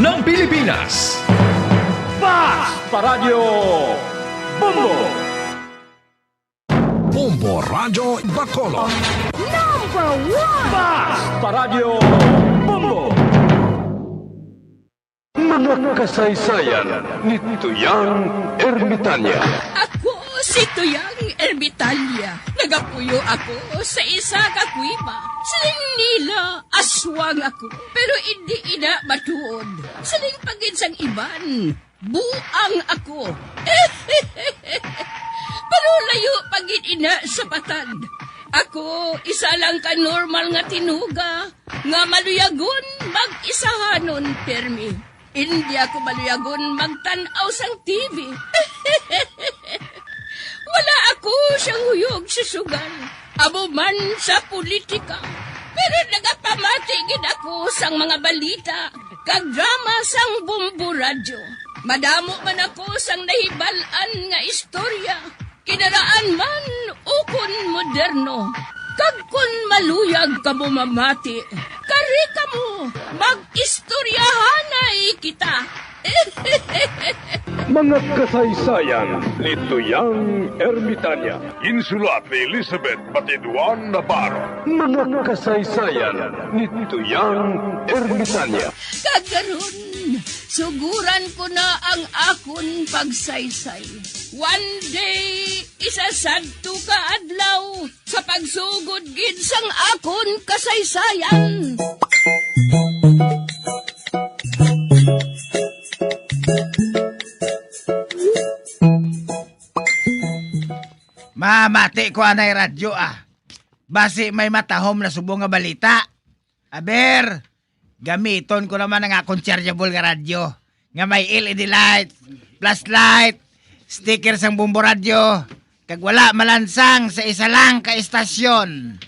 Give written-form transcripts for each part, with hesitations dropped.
ng Pilipinas. Paradyo Bombo! Bombo Radyo Bacolod. Number 1! Paradyo Bombo! Mga kasaysayan ni Tuyang Ermitanya. Ako si Tuyang Ermitalia. Nagapuyo ako sa isa ka kuiba. Siling nila, aswang ako. Pero hindi ina matuod. Siling paginsang iban, buang ako. Pero layo pagin ina sa patad. Ako, isa lang ka normal nga tinuga. Nga maluyagon mag-isahanon permi. Hindi ako maluyagon magtanaw sang TV. Wala ako siyang huyog sa sugal. Abo man sa politika. Pero nagapamatigid ako sang mga balita. Kag drama sang Bombo Radyo. Madamo man ako sang nahibalan nga istorya. Kinaraan man ukon moderno. Kag kun maluyag ka mo mamati. Kari ka mo mag-istoryahanay kita. Mga kasaysayan ni Tuyang Ermitanya. Insulat ni Elizabeth Batiduan Navarro. Mga kasaysayan ni Tuyang Ermitanya. Kagaron, suguran ko na ang akon pagsaysay. One day, isasadto ka adlaw sa pagsugod gid sang akon kasaysayan. Mamati ko anay radyo Basi may matahom na subong nga balita. Aber, gamiton ko naman ang akong chargeable nga radyo. Nga may LED light, flashlight, sticker sang Bombo Radyo. Kag wala malansang sa isa lang ka estasyon.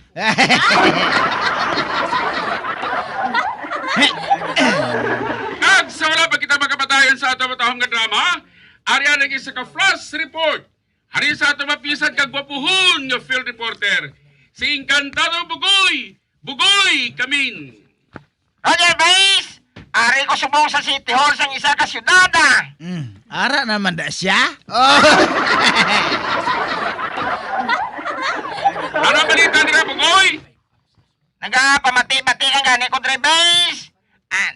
At sa wala pa kita makapatayan sa ato matahong nga drama, ariya lagi sa ka-flash report. Hari sa ato mapisan kag gwapuhon nga field reporter. Si Encantado Bugoy! Bugoy Kamin! Roger Base! Ari ko subong sa City Hall sang isa ka syudada. Ara naman da siya? Oh. Ano balita nila Bugoy? Nagapamati-mati ang gani ko, Dre Base.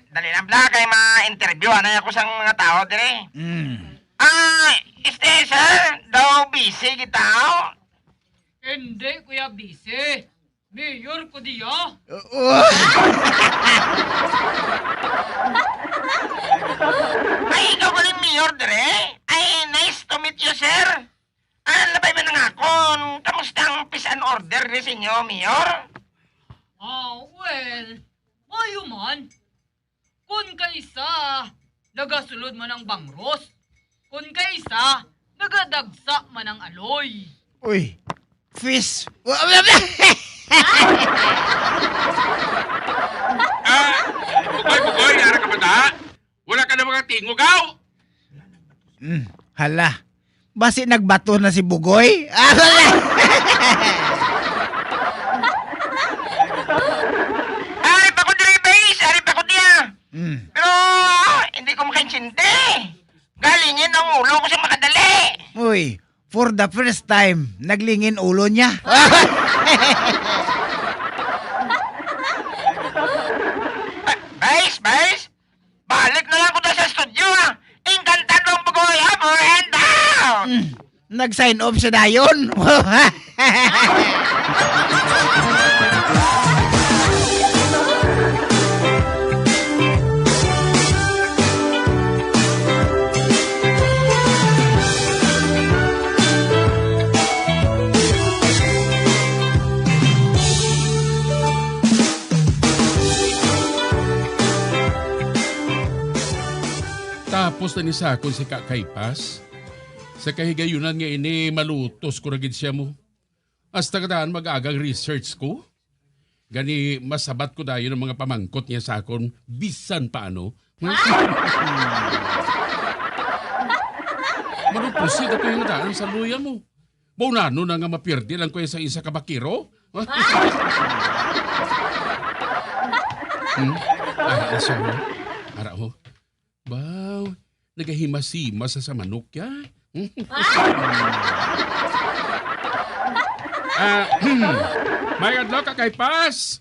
Dali na bla kay ma-interview na ako sang mga tao, Dre. Sir, daw busy kita. Hindi, Kuya busy. Mayor ko diya. Ay, ikaw ko rin mayor, Dre. Ay, nice to meet you, sir. Labay man nga ako. Kamusta ang peace and order ni sinyo, mayor? Well, mayo man. Kung kaisa, nagasulod man ang bangros. Kung kaisa, nagadagsa man ang aloy. Uy, fish. Bugoy, ara ka ba ta? Wala ka na mga tingugaw? Hala, basi nagbato na si Bugoy? Ari pa ko, Dre Base. Ari pa ko diya. Pero, hindi ko makaintindi. Galingin ang ulo ko sa makadali. Uy, for the first time, naglingin ulo niya. Base, balik na lang ko na sa studio, Encantado ang Bugoy, hammer and down! Nag-sign off siya dayon. Tapos na ni sakon si Kakaypas. Sa kahigayunan nga ini malutos ko ragid siya mo. Hasta kadaan mag-agang research ko. Gani masabat ko dayon ng mga pamangkot niya sakon bisan paano. Manuprosid ako yung daan sa luya mo. Bonano na nga mapirdi lang ko sa isa kabakiro. Ara siya mo. Ara ho. Baw, nagahimasimas sa manok ya. May adlaw ka kay Pas.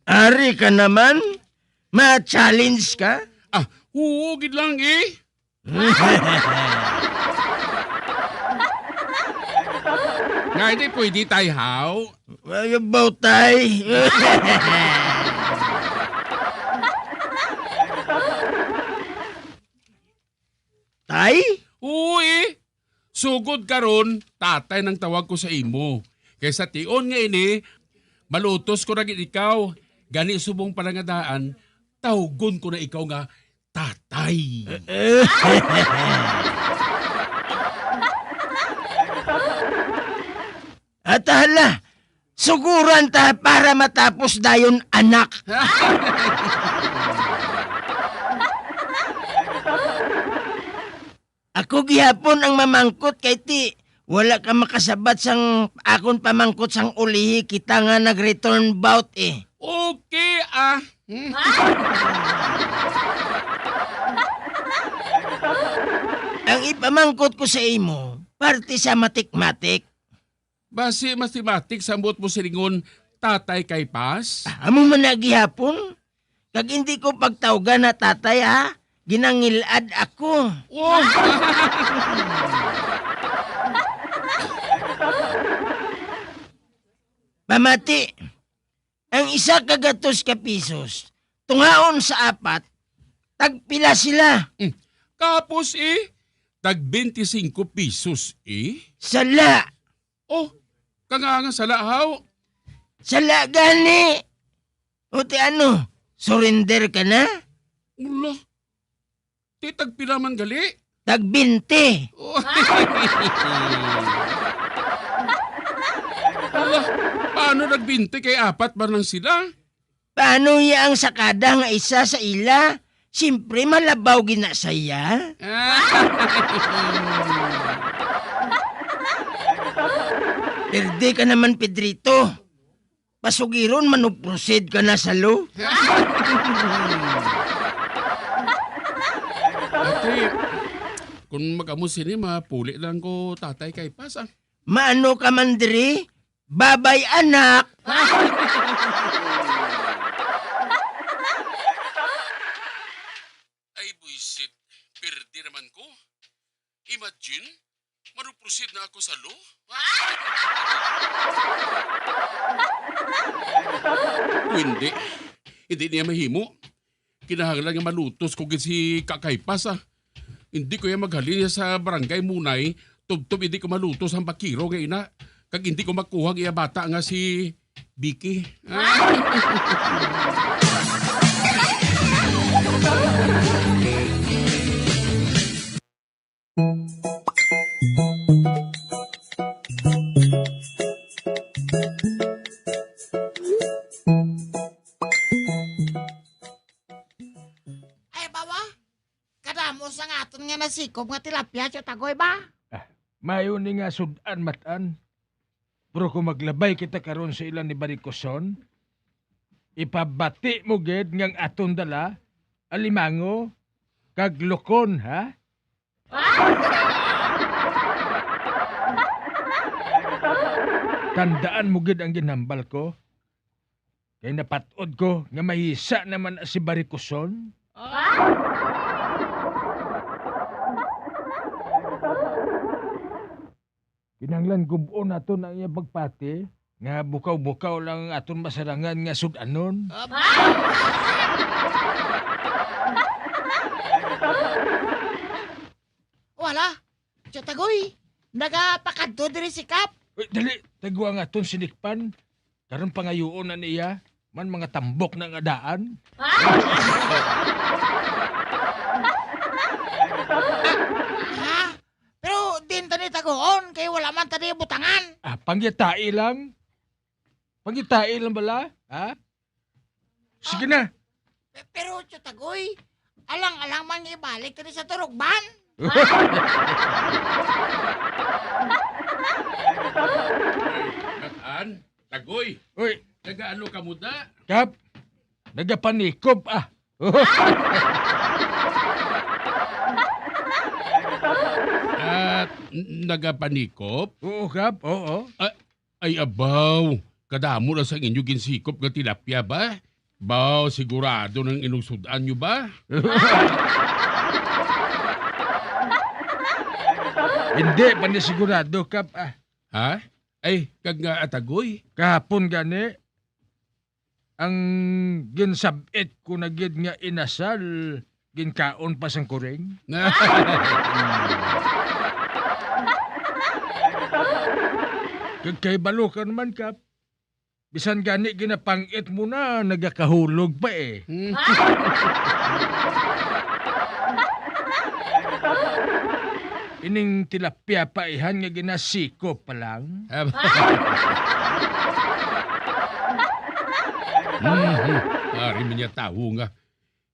Ari ka naman? Ma-challenge ka? Huwagid lang eh. Nga, hindi pwede tayo, how? What about tay? Tay? Uy, sugod karon, tatay ng tawag ko sa imo. Kaysa tion nga ini, malutos ko na gid ikaw. Gani subong palangadaan, tawgon ko na ikaw nga tatay. At hala, suguran ta para matapos dayon anak. Ako gihapon ang mamangkot kay ti. Wala ka makasabat sang akon pamangkot sang ulihi kita nga nag-return bout eh. Okay, Ang ipamangkot ko sa imo, parte sa matik-matik. Basi mathematics sambot mo silingon tatay kay Pas? Amo man na gihapon. Kag hindi ko pagtawgan na tatay ha, ginangilad ako. Oh. Pamati, ang isa kagatos ka pisos, tungaon sa apat, tagpila sila. Kapos tag 25 pesos Sala. Oh, kanganga sa lahaw. Sala gani. O ti ano, surrender ka na? Ula, ti tagpilaman gali. Tag 20. Oh. Ula, paano nagbinte kay apat ba lang sila? Paano yang sakada nga isa sa ila? Siyempre malabaw gina saya. Perde ka naman, Pedrito. Pasugiron manuproceed ka na sa lo. Ate, kung magamusin ni mapuli lang ko tatay kay Pas Maano ka man diri? Babay anak. Ay buisit, perde naman ko. Imagine, manuproceed na ako sa lo. Hindi. Hindi niya mahimo. Kinahanglan nga malutos ko si Kakaypas Hindi ko yan maghalin sa barangay Munay. Tubtob hindi ko malutos ang bakiro nga ina. Kag hindi ko makuha iya bata nga si Vicky. Sikop nga tilapia siya tagoy ba? Mayo ni nga sudan matan. Pero kung maglabay kita karon sa ilan ni Barikoson, ipabati mo ged ngang aton dala, alimango, kag lokon, ha? Tandaan mo gid ang ginambal ko. Kay napatod ko nga mahisa naman si Barikoson. Kinanglan gubon naton ang iya pagpati nga bukaw-bukaw lang aton masarangan nga sudanon. Wala. Siya tagoy. Nagapakadto diri si Kap. Dali, tagwa nga aton sinikpan. Karon pangayuon na niya. Man mga tambok na nga daan. Pero din tani tagoon kay wala man tani butangan. Panggitai lang. Panggitai lang bala, ha? Sige na. Pero siya tagoy, alang-alang man ibalik tani sa turugban. Kataan, tagoy. Uy, nagaano ka muda? Kap, nagapanikop Nagapanikop? Oo, Kap, oo. Ay abaw, kadamo na sa inyo ginsikop nga tilapia ba? Baw, sigurado ng inusudan nyo ba? Hindi, panisigurado, Kap. Ha? Ay, kag nga atagoy. Kahapon gani, ang ginsabit ko na gid nga inasal, ginkaon pa sang kuring. Kag kay balo ka naman, Kap. Bisan gani ginapangit mo na, nagakahulog pa eh. Ining tilapia pa ihan nga ginasiko pa lang. Ari man niya tao nga.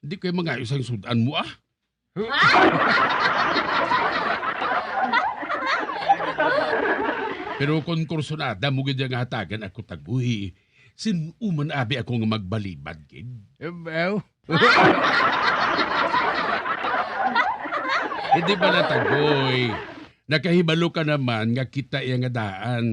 Hindi kayo mga isang sudan mo Pero kung kursunada mo gid nga hatagan ako tagbuhi, sinuman abi ako nga magbalibad gid. Hindi ba natagoy? Nakahibalo ka naman nga kita iya nga daan.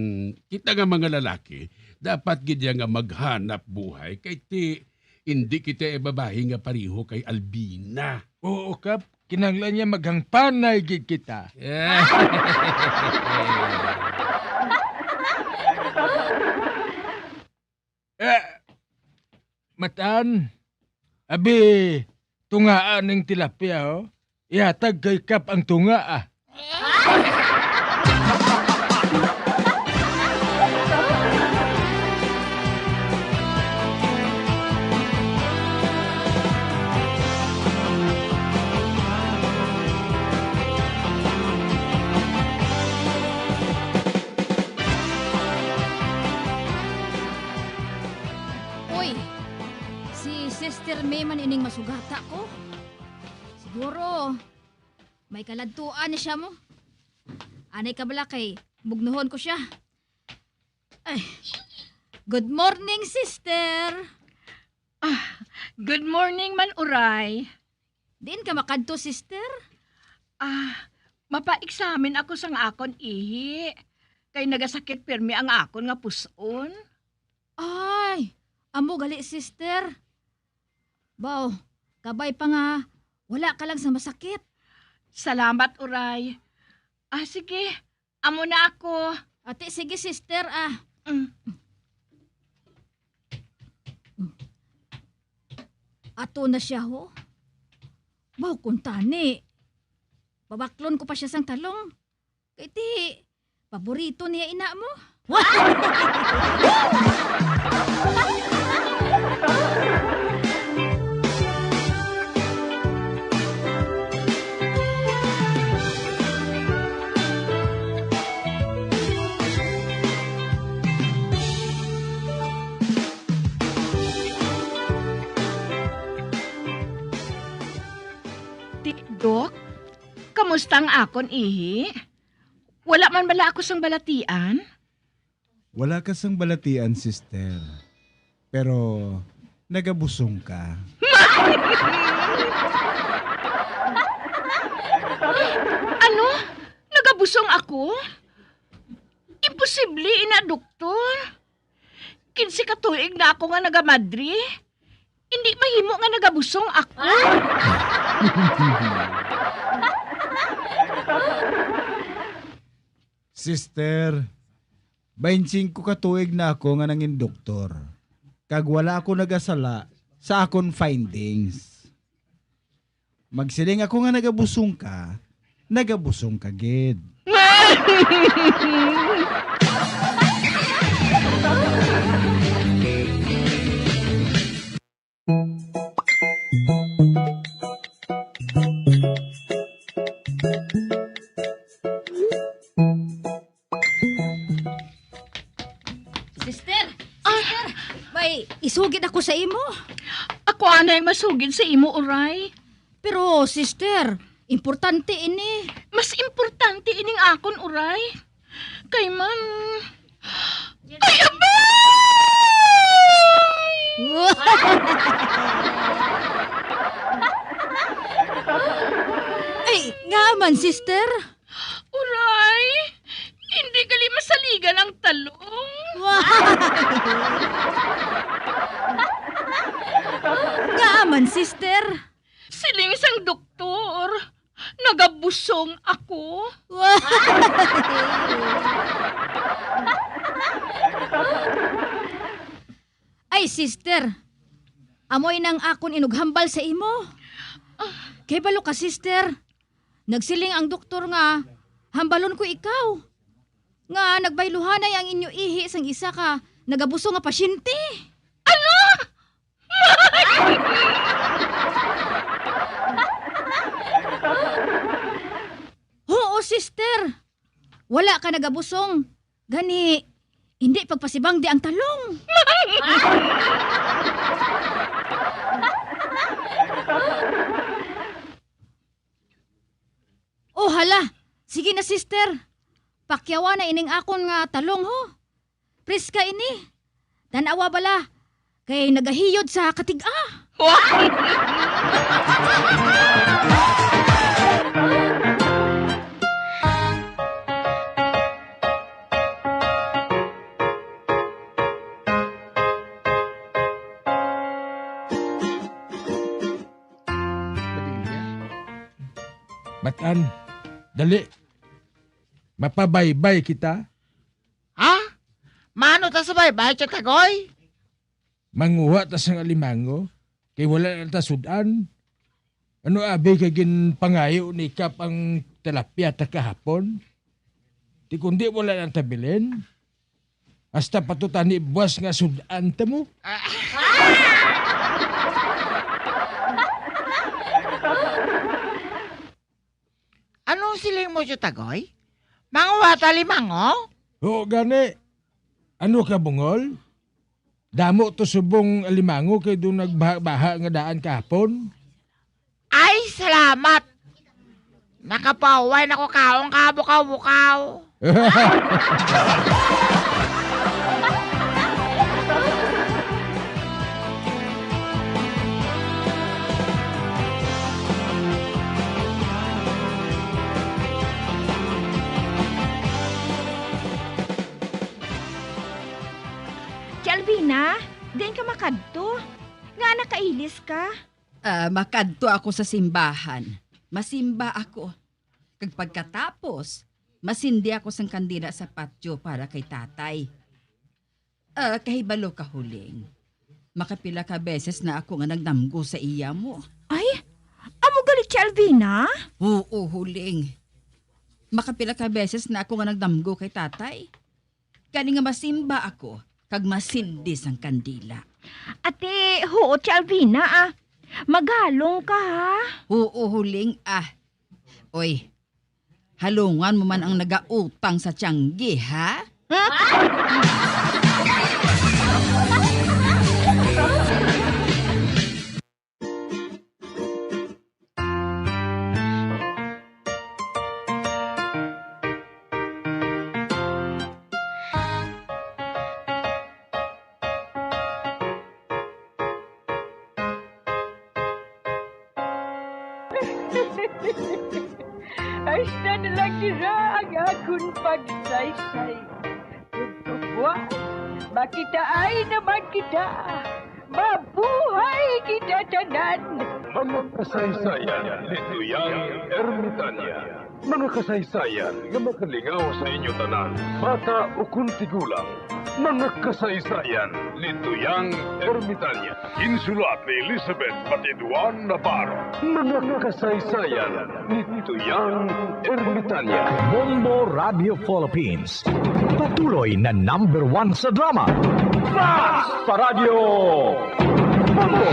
Kita nga mga lalaki, dapat gid nga maghanap buhay kay ti hindi kita babae nga pariho kay Albina. Oo, Kap. Kinanglan niya maghangpanay gid kita. Matan, abi, tungaan ng tilapia, ihatag kay Kap ang tunga, Uy, si Sister May man ining masugata ko. Siguro, may kaladtuan ni siya mo. Anay ka bala kay bugnuhon ko siya. Ay, good morning, sister. Good morning man, Uray. Diin ka makadto, sister? Mapa-examine ako sang akon ihi. Kay nagasakit pirmi ang akon nga puson. Ay, amo gali, sister. Baw, kabay pa nga, wala ka lang sa masakit. Salamat, Uray. Sige. Amo na ako. Ate, sige, sister, Ato na siya, ho. Baw, kung tani. Babaklon ko pa siya sang talong. Kaya ti, paborito niya ina mo. Dok, kamusta ang akon ihi? Wala man bala ako sang balatian? Wala ka sang balatian, sister. Pero, nagabusong ka. Ano? Nagabusong ako? Imposible, ina, doktor. 15 katuig na ako nga nagamadri. Hindi mahimo nga nagabusong ako. Sister, 25 katuig na ako nga nangin doktor. Kag wala ako nagasala sa akon findings. Magsiling ako nga nagabusong ka gid. Sister! May isugid ako sa imo. Ako anay masugid sa imo, Uray. Pero, sister, importante ini. Mas importante ining akon, Uray. Kay man... Ay, Ay, nga man, sister. Uray, isang doktor. Nagabusong ako. Ay, sister. Amoy nang akon inughambal sa imo. Kay balo ka, sister. Nagsiling ang doktor nga, hambalon ko ikaw. Nga, nagbayluhanay ang inyo ihi sang isa ka, nagabuso nga pasyente. Ano? Oo, sister. Wala ka nagabusong. Gani, hindi pagpasibang di ang talong. Oh, hala. Sige na, sister. Pakyawa na ining akon nga talong ho. Preska ini. Tanawa bala. Kay nagahiyod sa katiga. Batan, dali. Mapabaybay kita. Ha? Mano ta sa baybay, Chatagoy? Manguha ta sang alimango. Kay wala na ta sudan. Ano abi kay gin pangayo ni Kap ang tilapia ta kahapon? Di kundi wala na tabilin. Hasta patutan ni buwas nga sudan ta mo. Anong siling mo, Chatagoy? Manguha ta limango? Oo, gani. Ano ka bungol? Damo to subong alimango kay doon nagbaha nga daan kahapon. Ay, salamat! Nakapaway na ko kaong kabukaw-bukaw. Alvina, diyan ka makadto. Nga nakailis ka. Makadto ako sa simbahan. Masimba ako. Kag pagkatapos, masindi ako sang kandila sa patio para kay tatay. Kahibalo ka huling. Makapila ka beses na ako nga nagdamgo sa iya mo. Ay, amo galit si Alvina? Oo, huling. Makapila ka beses na ako nga nagdamgo kay tatay. Kani nga masimba ako, kag masindi sang kandila. Ate, huot si Alvina Magalong ka ha? Oo, huling Oy, halungan mo man ang nagautang sa tiyanggi, ha? Hasta na lang nila ang akong pagsaysay. Pagkabuas, makita ay naman kita. Mabuhay kita tanan. Mga kasaysayan ni Tuyang Ermitanya. Mga kasaysayan nga makalingaw sa inyo tanan, bata o kuntigulang. Mga kasaysayan ni Tuyang Ermitanya. Insulat ni Elizabeth Batiduan Navarro. Mga kasaysayan ni Tuyang Ermitanya. Bombo Radio Philippines. Patuloy na #1 sa drama. Fast sa radyo. Bombo!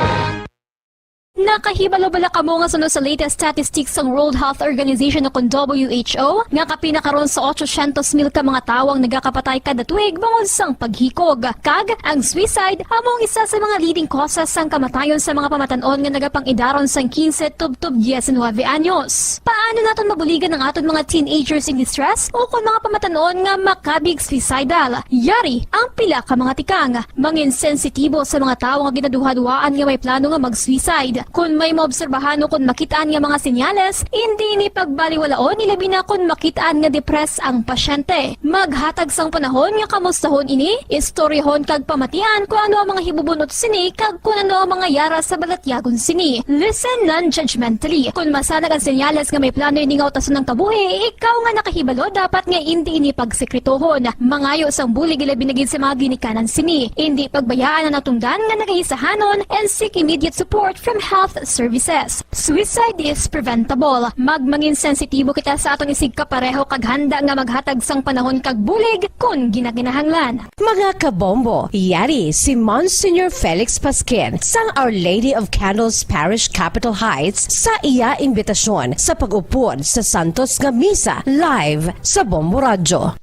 Nakahibalo bala kamo nga sunod sa latest statistics ng World Health Organization o WHO nga kapinakaron sa 800,000 ka mga tawang nagakapatay kada tuig bangod sang paghikog. Kag ang suicide among isa sa mga leading causes sang kamatayon sa mga pamatanon nga nagapang-idaron sang 15 tub 19 anyos. Paano naton mabuligan ang aton mga teenagers in distress o kung mga pamatanon nga makabig suicidal? Yari ang pila ka mga tikang. Mangin sensitibo sa mga tawo nga ginaduhaduaan nga may plano nga mag-suicide. Kung may maobserbahan o kung makitaan nga mga senyales, hindi ni pagbaliwalaon nilabi na kung makitaan nga depress ang pasyente. Maghatag sang panahon nga kamustahon ini, istoryahon kag pamatian kung ano ang mga hibubunot sini kag kung ano ang mga yara sa balatyagon sini. Listen non-judgmentally. Kung masanag ang senyales nga may plano ini nga utason ng kabuhi, ikaw nga nakahibalo dapat nga hindi ini pagsekretohon. Mangayo sang bulig ilabi na gid sa mga ginikanan sini. Hindi pagbayaan ang natungdan nga nagaisahanon and seek immediate support from health services. Suicide is preventable. Magmangin sensitibo kita sa atong isig kapareho kag handa nga maghatag sang panahon kag bulig kung ginaginahanglan. Mga kabombo, yari si Monsignor Felix Pasquin sang Our Lady of Candles Parish Capitol Heights sa iya imbitasyon sa pag-upod sa Santos nga Misa live sa Bombo Radio.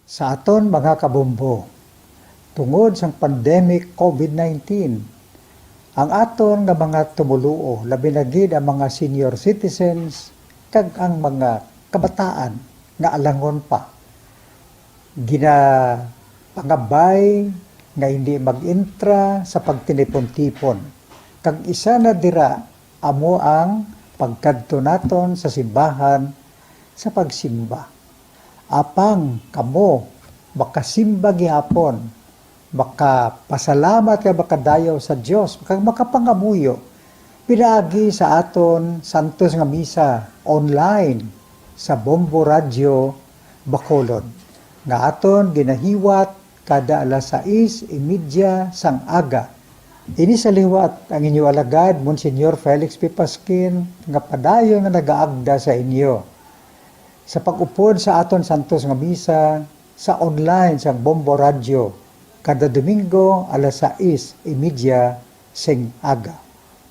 Sa aton mga kabombo, tungod sang pandemic COVID-19, ang aton nga mga tumuluo, labi na gid ang mga senior citizens kag ang mga kabataan nga alangon pa. Pangabay nga hindi mag-intra sa pagtinipon-tipon. Kag isa na dira amo ang pagkadto naton sa simbahan sa pagsimba. Apang kamo makasimba gihapon, makapasalamat ka makadayaw sa Dios, makapangamuyo pinaagi sa aton Santos nga Misa online sa Bombo Radio Bacolod nga aton ginahiwat kada alas 6:30 sang aga. Ini sa liwat ang inyo alagad Monsignor Felix P. Pasquin nga padayon nga nagaagda sa inyo sa pag-upod sa aton Santos nga Misa sa online sa Bombo Radio kada Domingo alas 6:30 sing aga.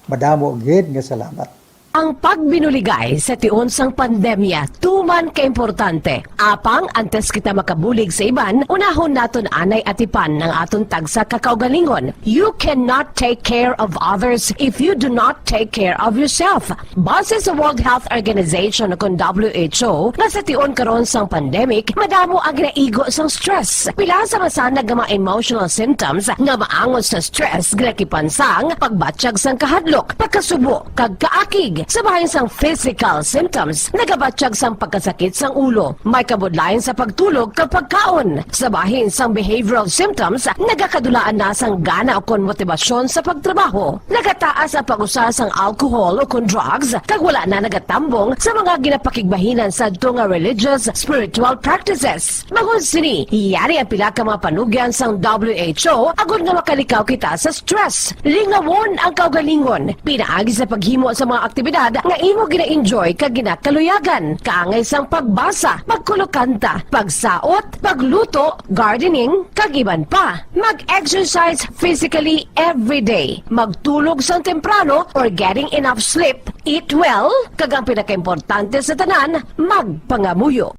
Madamo gid nga salamat. Ang pagbinuligay sa tiun sang pandemya, tuman ka-importante. Apang antes kita makabulig sa iban, unahon naton anay atipan ng aton tagsa kakaugalingon. You cannot take care of others if you do not take care of yourself. Base sa World Health Organization kung WHO, na sa tiun karon sang pandemic, madamo ang ginaigo sang stress. Pila sa masanag nga mga emotional symptoms nga maangon sa stress, ginakipansang pagbatsyag sang kahadlok, pagkasubo, kag kaakig. Sa bahin sang physical symptoms, nagabatsyag sang pagkasakit sang ulo, may kabudlayan sa pagtulog kapag kaon. Sa bahin sang behavioral symptoms, nagakadulaan na sang gana o kon motibasyon sa pagtrabaho. Nagataas ang pag-usa sang alcohol o kon drugs, kag wala na nagatambong sa mga ginapakigbahinan sa nga religious, spiritual practices. Magun sini, yari ang pila ka mga panugyan sang WHO agud nga makalikaw kita sa stress. Lingawon ang kaugalingon, pinaagi sa paghimo sa mga aktibidad nga imo gina-enjoy kag ginakaluyagan, kaangay sang pagbasa, pagkulokanta, pagsaot, pagluto, gardening, kag iban pa. Mag-exercise physically every day, magtulog sang temprano or getting enough sleep, eat well, kag ang pinakaimportante sa tanan, magpangamuyo.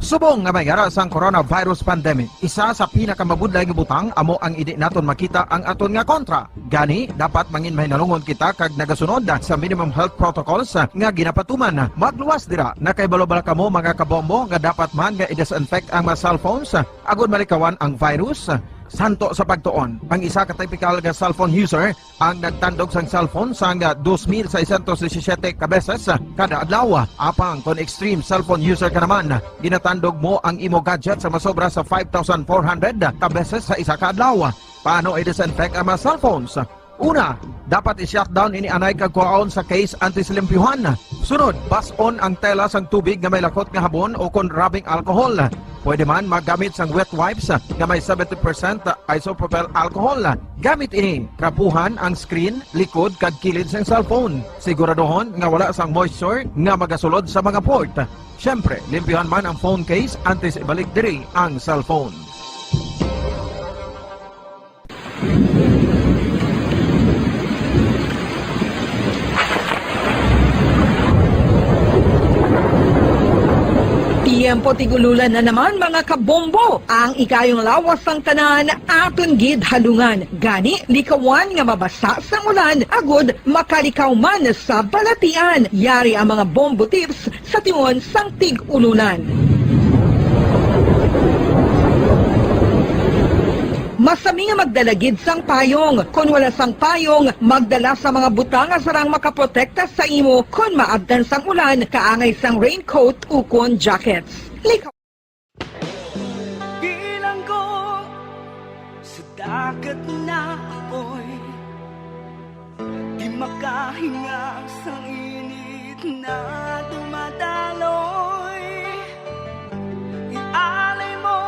Subong nga may gara sang coronavirus pandemic, isa sa pinakamabudlay nga butang amo ang idi naton makita ang aton nga kontra. Gani, dapat mangin mahinalungon kita kag nagasunod sa minimum health protocols nga ginapatuman. Magluwas dira na kay balobala kamo mga kabombo nga dapat man nga i-disinfect ang mga cellphones agud malikawan ang virus. Santo sa pagtuon, ang isa ka typical nga cellphone user ang nagtandog sang cellphone sang 2,617 ka beses kada adlaw. Apang kon extreme cellphone user ka naman, ginatandog mo ang imo gadget sa masobra sa 5,400 ka beses sa isa ka adlaw. Paano i-disinfect ang mga cellphones? Una, dapat i-shutdown ini anay kag kuhaon sa case anti-slimpyuhan. Sunod, bas-on ang tela sang tubig nga may lakot nga habon o kon rubbing alcohol. Pwede man maggamit sang wet wipes nga may 70% isopropyl alcohol. Gamit ini, krapuhan ang screen, likod kag kilid sang cellphone. Siguraduhon nga wala sang moisture nga magasulod sa mga port. Syempre, limpyuhan man ang phone case antes ibalik diri ang cellphone. Tiyempo tigululan na naman mga kabombo. Ang ikayong lawas ng tanan aton gid halungan. Gani likawan nga mabasa sa ulan agud makalikaw man sa balatian. Yari ang mga bombo tips sa tiyon sang tig-ulunan. masami nga magdalagid sang payong. Kung wala sang payong, magdala sa mga butang asarang makaprotekta sa imo kung maabdan sang ulan, kaangay sang raincoat ukon jackets. Bilanggo sa dagat na apoy, di makahinga sa init na dumadaloy. Ialay mo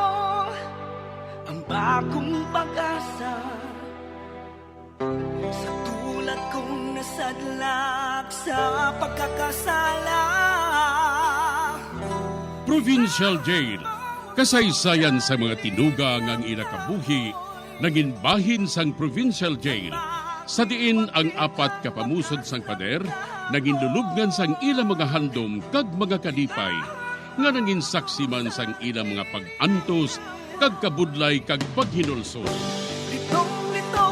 ang bagong pag-asa sa tulad kong nasadlak sa pagkakasala. Provincial Jail, kasaysayan sa mga tinugang ang inakabuhi, naging bahin sang Provincial Jail. Sa diin ang apat kapamusod sang pader, naging lulubngan sang ilang mga handom kag mga kalipay, nga naging saksi man sang ilang mga pag-antos, kag kabudlay kag paghinulsol. Litong-lito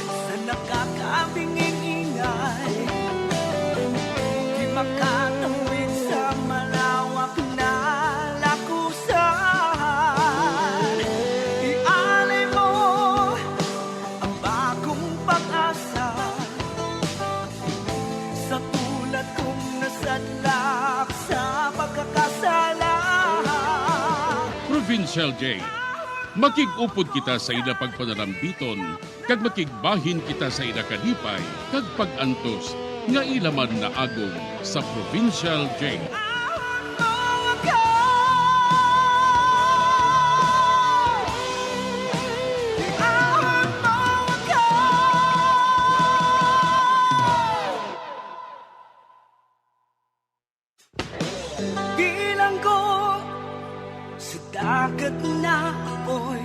sa nakakabinging ingay, di makatawid sa malawak na lakusan. Ialay mo ang bagong pag-asa sa tulad kong nasadlak sa pagkakasala. Provincial Jail, makig-upod kita sa ina pagpanalambiton, kag makigbahin kita sa ina kalipay, kag pag-antos, nga ilaman na agong sa Provincial Jail. Bilanggo sa dagat na apoy,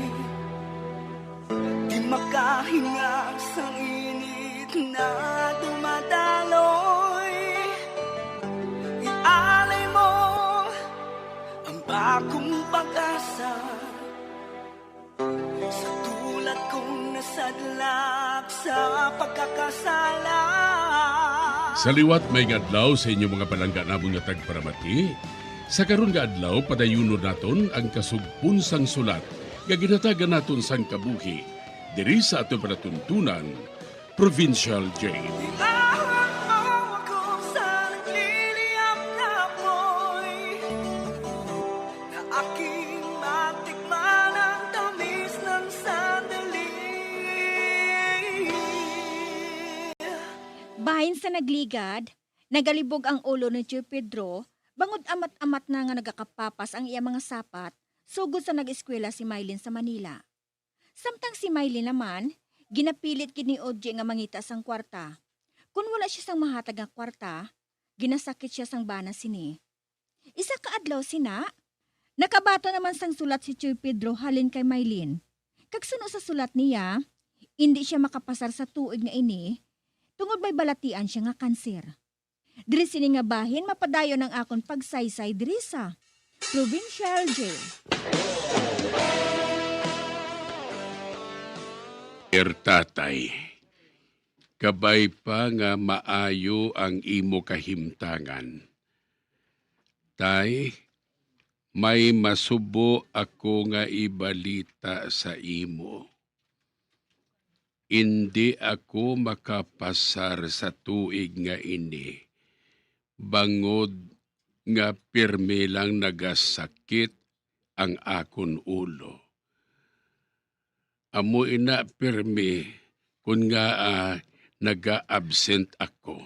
di makahinga sa init na dumadaloy. Ialay mo ang bagong pag-asa sa tulad kong nasadlak sa pagkakasala. Sa liwat may adlaw sa inyong mga palangga namong nga tagparamati, sa karon nga adlaw padayuno naton ang kasugpon sang sulat nga ginatagan naton sang kabuhi diri sa aton panatuntunan, Provincial Jail. Bahin sa nagligad, nagalibog ang ulo ni Tio Pedro, bangod amat-amat na nga nagakapapas ang iya mga sapat, sugod sa nag-eskwela si Mylene sa Manila. Samtang si Mylene naman, ginapilit kini Odje nga mangita sang kwarta. Kung wala siya sang mahatag nga kwarta, ginasakit siya sang bana sini. Isa ka adlaw sina, nakabato naman sang sulat si Tio Pedro halin kay Mylene. Kagsuno sa sulat niya, hindi siya makapasar sa tuig nga ini, tungod may balatian siya nga kanser. Diri sini nga bahin mapadayon ang akon pagsaysay diri sa Provincial Jail. Tatay, kabay pa nga maayo ang imo kahimtangan. Tay, may masubo ako nga ibalita sa imo. Hindi ako makapasar sa tuig nga ini. Bangod nga pirmi lang nagasakit ang akon ulo. Amo ina pirmi kun nga naga-absent ako.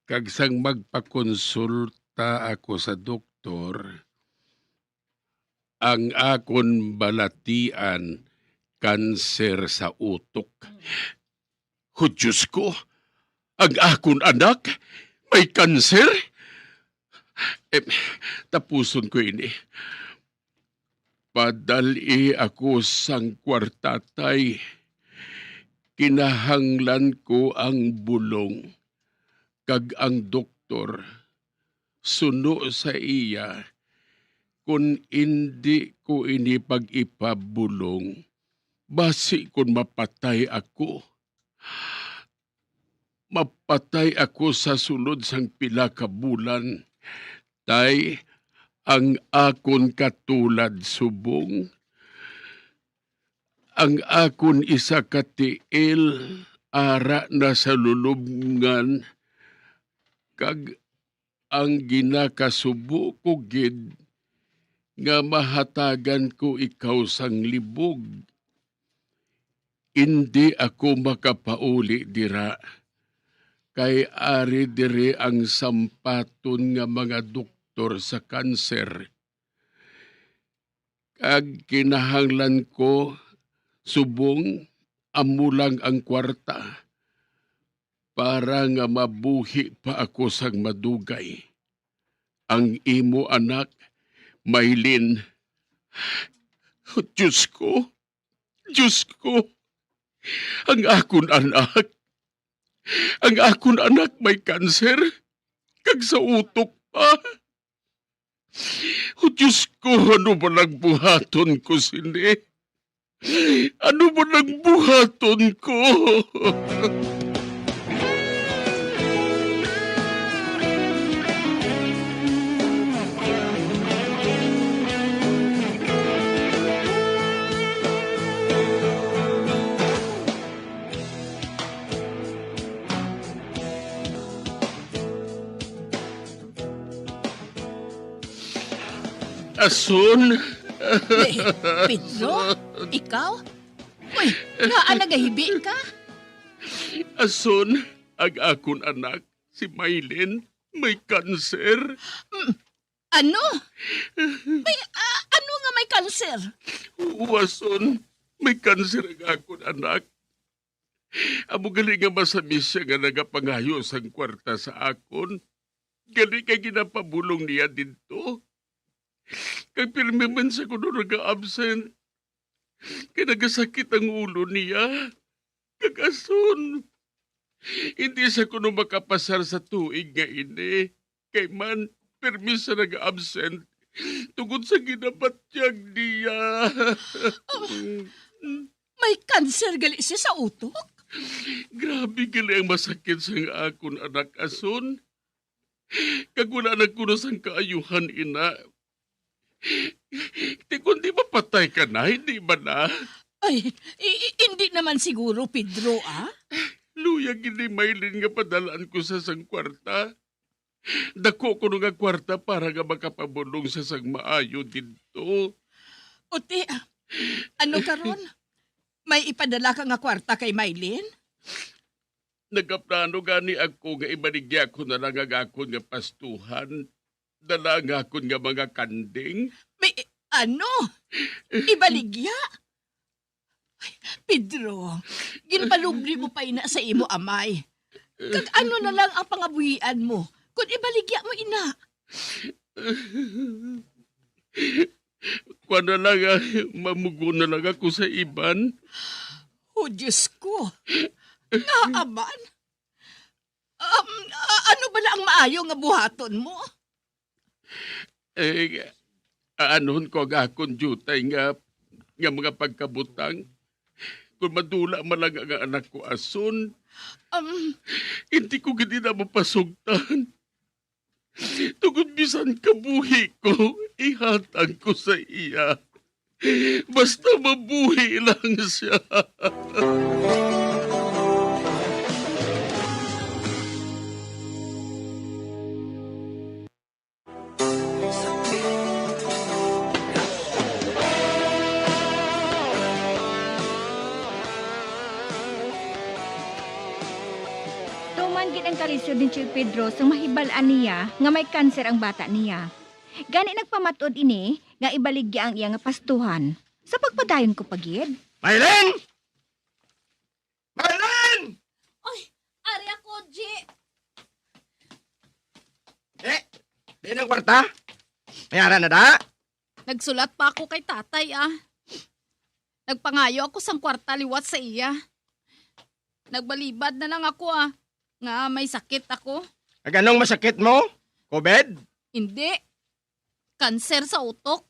Kag sang magpakonsulta ako sa doktor, ang akon balatian kanser sa utok. Hudyos ko, ang akon anak may kanser? Tapuson ko ini. Padali ako sang kwartatay. Kinahanglan ko ang bulong. Kag ang doktor, suno sa iya, kung hindi ko ini pag-ipabulong, basi kung mapatay ako. Mapatay ako sa sulod sang pila ka bulan. Tay, ang akon katulad subong, Ang akon isa ka tiil ara na sa lulubngan kag ang ginakasubo ko gid nga mahatagan ko ikaw sang libog. Hindi ako makapauli dira. Kay ari dire ang sampaton nga mga doktor sa kanser. Kag kinahanglan ko subong amulang ang kwarta para nga mabuhi pa ako sang madugay. Ang imo anak, Maylin. Diyos ko, ang akon anak. Ang akon anak may kanser, kag sa utok pa. O Diyos ko, ano ba nagbuhaton ko sini? Ano ba nagbuhaton ko? Ason? Pedro? Ikaw? Uy, nagahibi ka? Ason, ang akon anak, si Maylin, may kanser. Ano? Ano nga may kanser? Ason, may kanser ang akon anak. Amo gali nga masamis siya nga nagapangayo sang kwarta sa akon. Gali kay ginapabulong niya dito. Kag pirmi man sa kuno nag-absent. Kaya nagasakit ang ulo niya. Kagason. Hindi sa kuno makapasar sa tuig nga ini. Kay man, pirmi sa nag-absent. Tungod sa ginabatyag niya. May kanser gali siya sa utok? Grabe gali ang masakit sa akon anak Ason. Kag wala na kuno sang kaayuhan ina. Kung di mapatay ka na, hindi ba na? Ay, hindi naman siguro, Pedro, ah? Luya gini Maylin nga padalaan ko sa sang kwarta. Dako ko nga kwarta para nga makapabulong sa sang maayo dito. Ote, ano karon? May ipadala ka nga kwarta kay Maylin? Nagaplano gani ako nga ibaligya ko na lang ang akon nga pastuhan. Dala nga akon nga mga kanding. May, ano? Ibaligya? Ay, Pedro, ginpalubli mo pa ina sa imo amay. Kag ano na lang ang pangabuhian mo kung ibaligya mo ina? Kuha na lang, mamugo na lang ako sa iban. Oh, Diyos ko. Naaban? Ano ba na ang maayo nga buhaton mo? Anon ko ang akong jutay nga mga pagkabutang. Kung madula man lang ang anak ko Ason, hindi ko gini na mapasugtan. Tugod bisan kabuhi ko, ihatag ko sa iya. Basta mabuhi lang siya. Ang kalisod ni Chil Pedro sang mahibalaan niya nga may kanser ang bata niya. Gani nagpamatod ini nga ibaligya ang iya nga pastuhan. Sa pagpadayon ko pagid. Maylin! Maylin! Ay, ari ako, G. Di ng kwarta? Mayara na da? Nagsulat pa ako kay tatay, ah. Nagpangayo ako sang kwarta liwat sa iya. Nagbalibad na lang ako, ah. Nga may sakit ako. Anong masakit mo? COVID? Hindi. Kanser sa utok.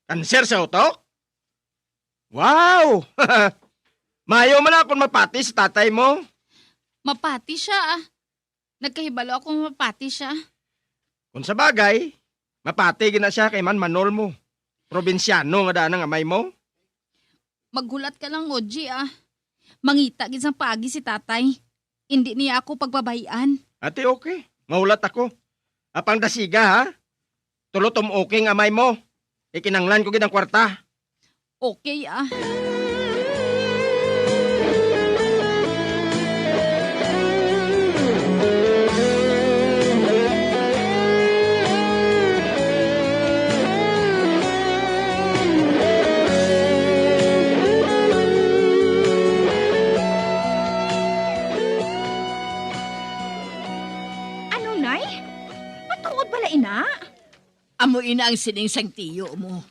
Kanser sa utok? Wow! Mayo man akong mapati sa tatay mo. Mapati siya, ah. Nagkahibalo akong mapati siya. Kung sa bagay, mapati gina siya kay man manol mo. Probinsyano nga daan ang amay mo. Maghulat ka lang, Oji, ah. Mangita gid sang pagi si tatay. Hindi niya ako pagbabayan. Ate, okay. Mahulat ako. Apang dasiga, ha? Tulotom okay nga amay mo. Ikinanglan ko gid ang kwarta. Okay, ah. Ano, Nay? Matuod bala ina? Amo ina ang sining sang tiyo mo.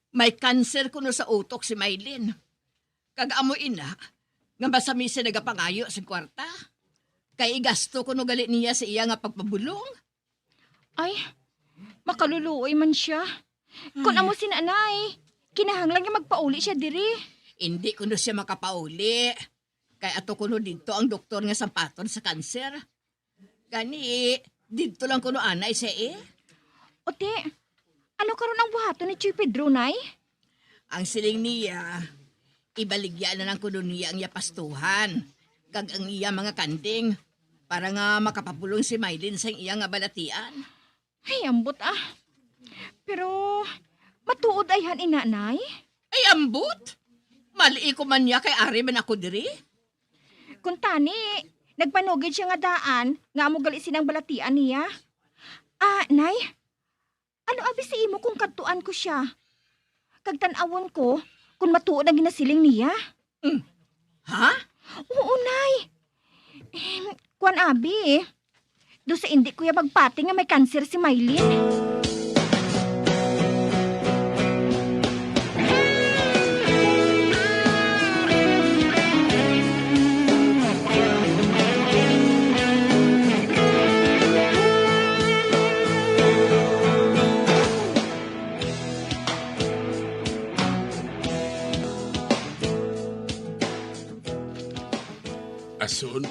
May cancer kuno sa utok si Maylin. Kag amo ina, nga masami siya nagapangayo sa kwarta. Kay gasto kuno gali niya sa iya nga pagpabulong. Ay, makaluluoy man siya. Kung amo si nanay, kinahanglan nga magpauli siya diri. Hindi kuno siya makapauli. Kay ato kuno dito ang doktor nga sampaton sa kanser. Gani, dito lang kuno anay siya eh. Ote, ano karon ang buhaton ni Chuy Pedro, Nay? Ang siling niya, ibaligya na ng kuno niya ang yapastuhan. Kag ang iya mga kanding. Para nga makapapulong si Maylin sa iya nga balatian. Ay, ambot ah. Pero, matuod ayhan ina, Nay? Ay, ambot? Mali ko man niya kay ari man ako diri. Kung tani, nagpanugid siya nga daan, nga mo gali sinang balatian niya. Ah, Nay, ano abi si imo kung kadtuan ko siya? Kagtanawon ko, kung matuod ang ginasiling niya. Ha? Oo, Nay. Kuan abi, do sa hindi kuya magpati nga may cancer si Maylin. Ason,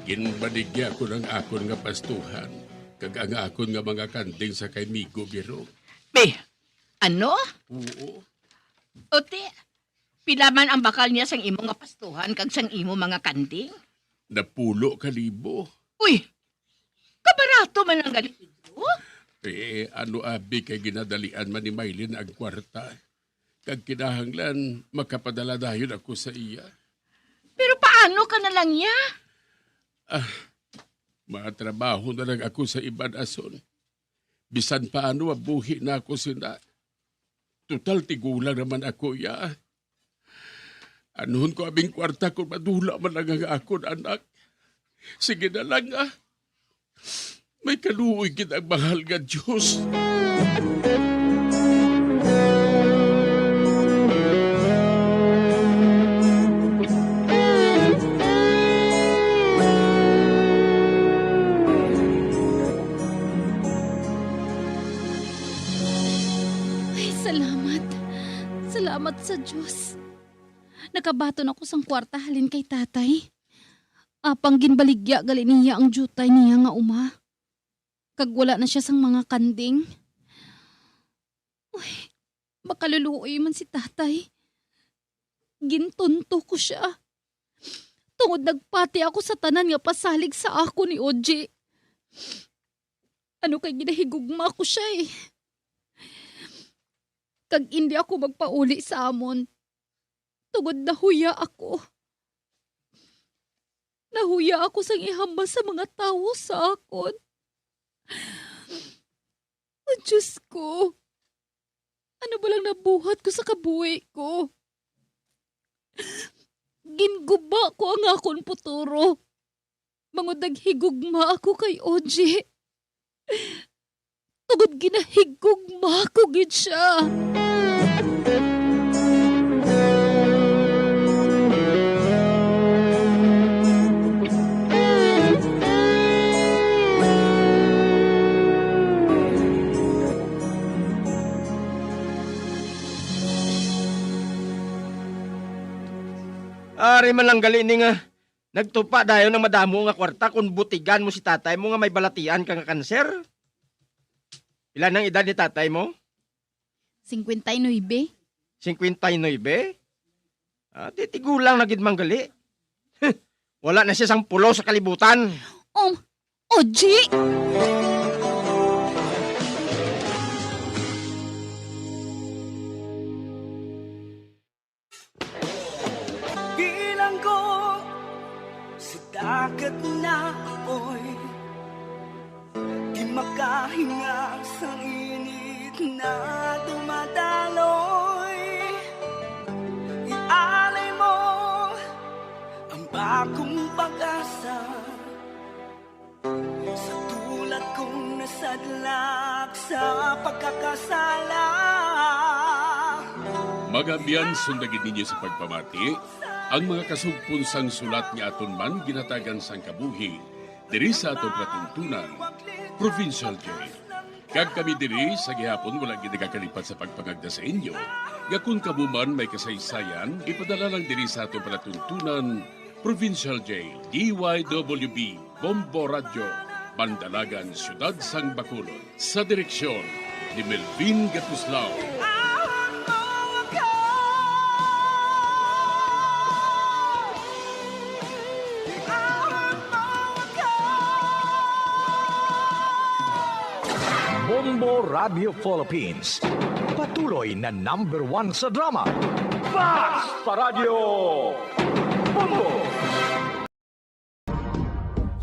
ginbaligya ko ng akon nga pastuhan. Kag ang akon nga mga kanding sa kay Migo Biro. Be, ano? Oo. Ote, pila man ang bakal niya sang imo nga pastuhan kag sang imo mga kanding? Napulo kalibo. Uy, kabarato man ang galit ito. Ano abi kay ginadalian man ni Maylin ang kwarta. Kag kinahanglan makapadala dayon ako sa iya. Pero paano ka na lang niya? Matrabaho na lang ako sa iban ason. Bisan paano mabuhi na ako sina. Total tigulang naman ako ya. Anuhon ko abing kwarta kung madula man lang ang akon anak. Sige na lang ah. May kaluoy kitang mahal nga Diyos. Salamat sa Diyos. Nakabaton ako sang kwarta halin kay tatay. Apang ginbaligya gali niya ang jutay niya nga uma. Kag wala na siya sang mga kanding. Uy, makaluluoy man si tatay. Gintunto ko siya. Tungod nagpati ako sa tanan nga pasalig sa ako ni Oji. Ano kay ginahigugma ko siya eh. Kag hindi ako magpauli sa amon. Tugod nahuya ako. Nahuya ako sang ihambal sa mga tao sa akon. O Diyos ko, ano ba lang nabuhat ko sa kabuhi ko? Ginguba ko ang akon puturo. Mangudag higugma ako kay Oji. Tugod ginahigugma ko gid siya. Ari man lang gali ni nga. Nagtupa dayon ng madamo nga kwarta kung butigan mo si tatay mo nga may balatian ka nga kanser. Ilan ang edad ni tatay mo? 59. 59? Di tigulang na gid manggali. Wala na siya sang pulo sa kalibutan. Oji! Bilang ko sa dagat na apoy, di makahinga sa init na dumadaloy. Ialay mo ang bagong pag-asa sa tulad kong nasadlak sa pagkakasala. Magabiyan sundagin ninyo sa pagpamati ang mga kasugpon sang sulat ni aton man ginatagan sang kabuhi diri sa aton patuntunan, Provincial Jail. Kag kami diri sa gihapon wala gid nagakalipat sa pagpangagda sa inyo. Gakun kabuman may kasaysayan, ipadala lang diri sa aton palatuntunan, Provincial Jail, DYWB, Bombo Radio, Bandalagan, Siyudad sang Bacolod. Sa direksyon ni Melvin Gatuslao. Bombo Radio Philippines. Patuloy na #1 sa drama. Fast Radio Bombo!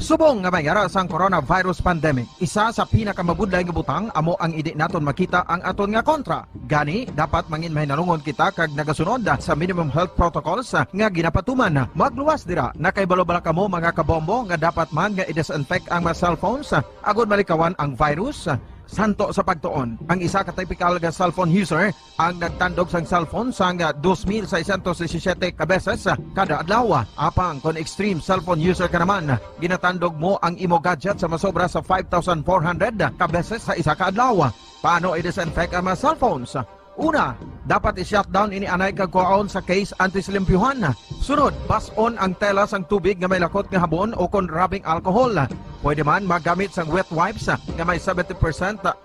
Subong nga mayara sang coronavirus pandemic, isa sa pinakamabudlay nga butang amo ang idi naton makita ang aton nga kontra. Gani dapat mangin mahinalungon kita kag nagasunod sa minimum health protocols nga ginapatuman. Magluwas dira na kay balobala kamo mga kabombo nga dapat man nga i-disinfect ang mga cellphones agud malikawan ang virus. Santo sa pagtuon, ang isa ka typical nga cellphone user ang nagtandog sang cellphone sang 2,617 ka beses kada adlaw. Apang kon extreme cellphone user ka naman, ginatandog mo ang imo gadget sa masobra sa 5,400 ka beses sa isa ka adlaw. Paano i-disinfect ang mga cellphones? Una, dapat i-shutdown ini anay kagkuhaon sa case antisilimpyuhan. Sunod, pason ang tela sang tubig nga may lakot nga habon o kon rubbing alcohol. Pwede man magamit sang wet wipes nga may 70%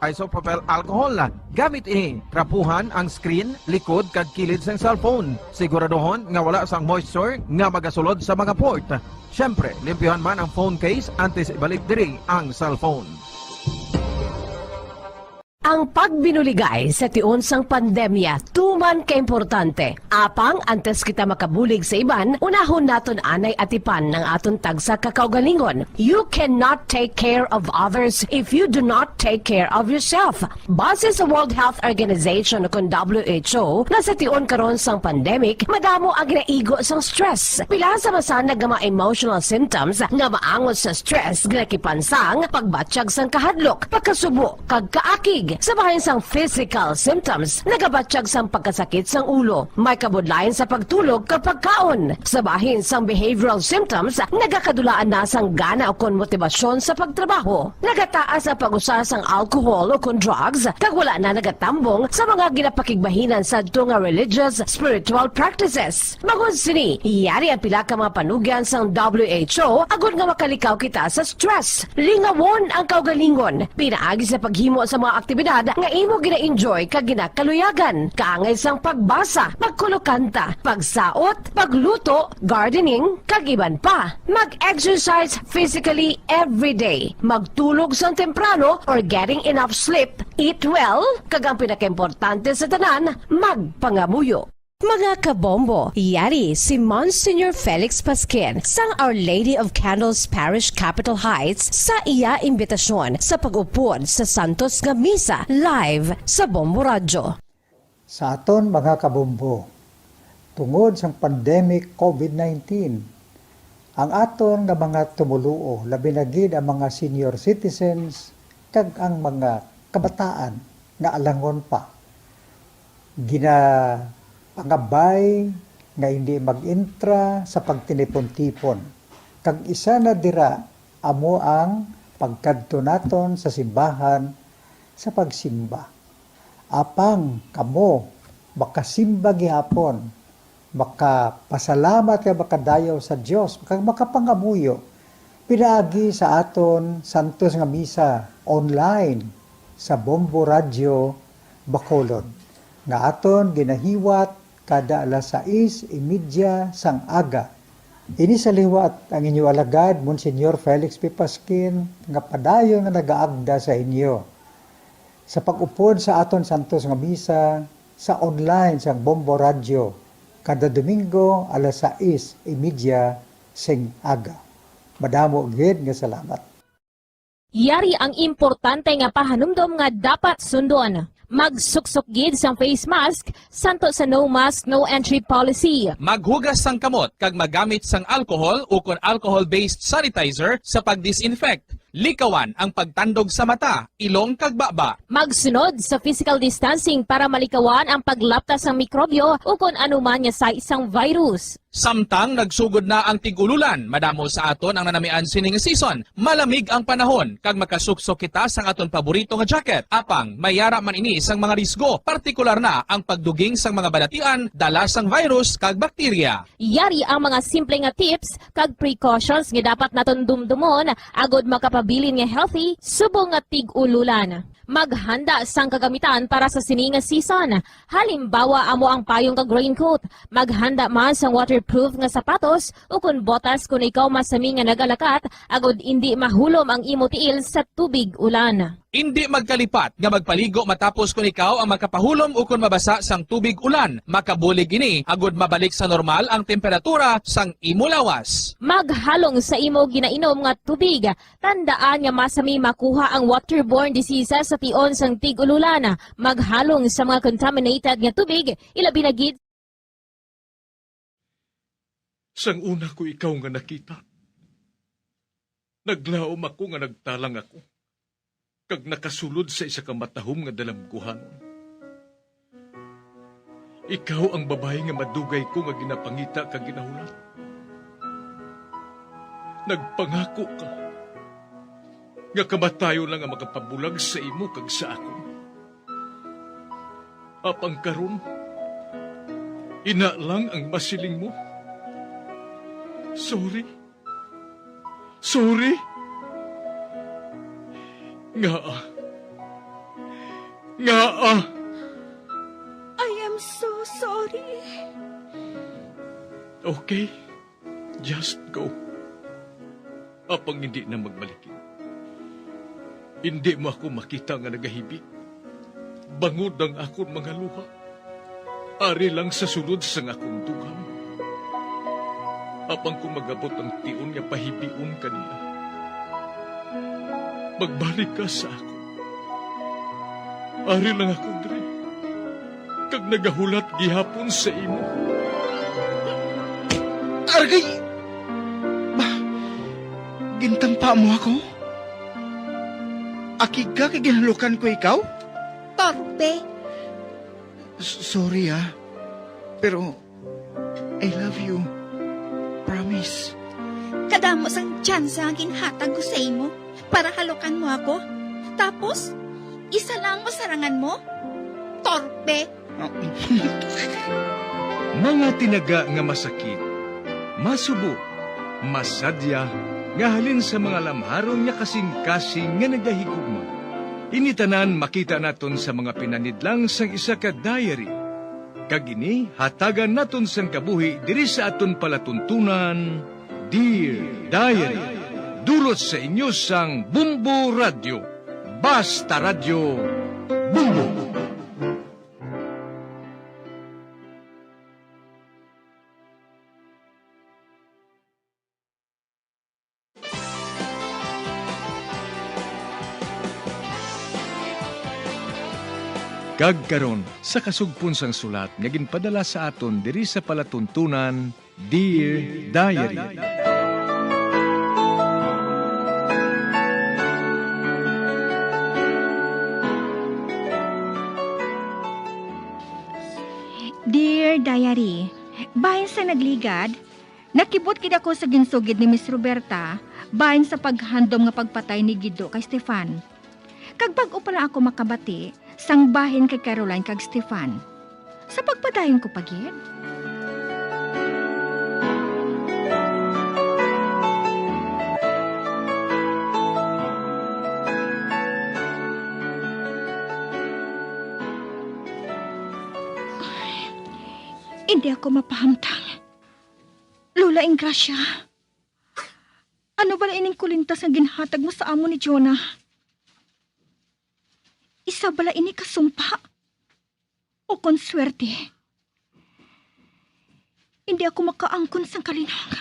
isopropyl alcohol. Gamit ini, trapuhan ang screen, likod kag kilid sang cellphone. Siguraduhon nga wala sang moisture nga magasulod sa mga port. Syempre, limpyuhan man ang phone case antes ibalik diri ang cellphone. Ang pagbinuligay sa tiun sang pandemya tuman kaimportante. Apang antes kita makabulig sa iban, unahon naton anay atipan ng aton tagsa kakaugalingon. You cannot take care of others if you do not take care of yourself. Base sa World Health Organization o WHO, na sa tiun karon sang pandemic, madamo ang ginaigo sang stress. Pila sa masanag nga mga emotional symptoms nga maangot sa stress ginakipansang pagbatsyag sang kahadlok, pagkasubo, kag kaakig. Sa bahin sang physical symptoms, nagabatsyag sang pagkasakit sang ulo, may kabudlayan sa pagtulog kapag kaon. Sa bahin sang behavioral symptoms, nagakadulaan na sang gana o kon motibasyon sa pagtrabaho. Nagataas ang pag-usa sang alcohol o kon drugs, kag wala na nagatambong sa mga ginapakigbahinan sa nga religious, spiritual practices. Magod sini, iyari ang pila ka mga panugyan sang WHO agud nga makalikaw kita sa stress. Lingawon ang kaugalingon, pinaagi sa paghimo sa mga aktibidad nga imo gina-enjoy kag ginakaluyagan, kaangay sang pagbasa, pagkulokanta, pagsaot, pagluto, gardening, kag iban pa. Mag-exercise physically every day, magtulog sang temprano or getting enough sleep, eat well, kag ang pinakaimportante sa tanan, magpangamuyo. Mga kabombo, yari si Monsignor Felix Pasquin sang Our Lady of Candles Parish Capitol Heights sa iya imbitasyon sa pag-upod sa Santos nga Misa live sa Bombo Radio. Sa aton mga kabombo, tungod sang pandemic COVID-19, ang aton nga mga tumuluo, labi na gid ang mga senior citizens kag ang mga kabataan nga alangon pa. Pangabay nga hindi mag-intra sa pagtinipon-tipon. Kag isa na dira amo ang pagkadto naton sa simbahan sa pagsimba. Apang kamo makasimba gihapon, makapasalamat ka makadayaw sa Dios, kag makapangamuyo pinaagi sa aton santos nga misa online sa Bombo Radio Bacolod nga aton ginahiwat kada alas 6:30 sang aga. Ini sa liwat ang inyo alagad, Monsignor Felix P. Pasquin, nga padayon nga nagaagda sa inyo. Sa pag-upod sa aton santos nga misa, sa online sang Bombo Radio, kada Domingo alas 6:30 sing aga. Madamo gid nga salamat. Yari ang importante nga pahanumdom nga dapat sundon. Magsuksok gid sang face mask, santo sa no mask, no entry policy. Maghugas sang kamot kag magamit sang alcohol o kon alcohol-based sanitizer sa pag-disinfect. Likawan ang pagtandog sa mata, ilong kag baba. Magsunod sa physical distancing para malikawan ang paglaptas ng mikrobyo o kung anuman nga sa isang virus. Samtang nagsugod na ang tigululan, madamo sa aton ang nanamian sining season. Malamig ang panahon kag makasuksok kita sang aton paborito nga jacket. Apang mayara man ini sang mga risgo, partikular na ang pagduging sang mga balatian, dala sang virus kag bakterya. Yari ang mga simple nga tips kag precautions nga dapat naton dumdumon agod makapabilin nga healthy subong nga tig-ululan. Maghanda sang kagamitan para sa sining nga season. Halimbawa amo ang payong kag raincoat. Maghanda man sang waterproof nga sapatos o kun botas kung ikaw masami nga nagalakat agod hindi mahulom ang imo tiil sa tubig ulan. Hindi magkalipat nga magpaligo matapos kung ikaw ang makapahulom o kung mabasa sang tubig ulan. Makabulig ini agod mabalik sa normal ang temperatura sang imo lawas. Maghalong sa imo ginainom nga tubig. Tandaan nga masami makuha ang waterborne diseases sa tion sang tig-ululan. Maghalong sa mga contaminated nga tubig, ilabi na gid. Sang una ko ikaw nga nakita, naglaom ako nga nagtalang ako, kag nakasulod sa isa ka matahom nga dalamguhanon. Ikaw ang babae nga madugay ko nga ginapangita kag ginahulat. Nagpangako ka nga kamatayo lang ang makapabulag sa imo kag sa ako. Apang karon, ina lang ang masiling mo. Sorry. Sorry. Nga. I am so sorry. Okay. Just go. Apang hindi na magbalikin. Hindi mo ako makita nga nagahibik. Bangod ang akong mga luha. Ari lang sa sulod sang akong dugang. Apang kung magabot ang tion nga pahibion kanila. Magbalik ka sa ako. Ari lang ako, Dre. Kag nagahulat gihapon sa imo. Argay! Gintampa mo ako? Akig ka kay ginalukan ko ikaw? Torpe. Sorry pero I love you. Promise. Kadamo sang tsansa ang ginhatag ko sa imo para halukan mo ako. Tapos, isa lang masarangan mo? Torpe. Mga tinaga nga masakit, masubo, masadya, nga halin sa mga lamharong nga kasing-kasing nga nagahigugma. Initanan makita naton sa mga pinanidlang sang isa ka diary. Kagini, hatagan naton sang kabuhi diri sa aton palatuntunan, Dear Diary. Dulot sa inyo sang Bumbo Radio. Basta Radio Bumbo. Kagkaron sa kasugpon sang sulat nga ginpadala sa aton diri sa palatuntunan, Dear Diary. Dear Diary, bahin sa nagligad, nakibot kid ako sa ginsugid ni Miss Roberta bahin sa paghandom nga pagpatay ni Guido kay Stefan. Kag bag-o pala ako makabati sang bahin kay Caroline kag Stefan. Sa pagpadayon ko pagid. Hindi ako mapahamtang. Lola Ingracia, ano ba ining kulintas ang ginhatag mo sa amo ni Jonah? Isa bala ini kasumpa? O konswerte? Hindi ako makaangkon sang kalinong.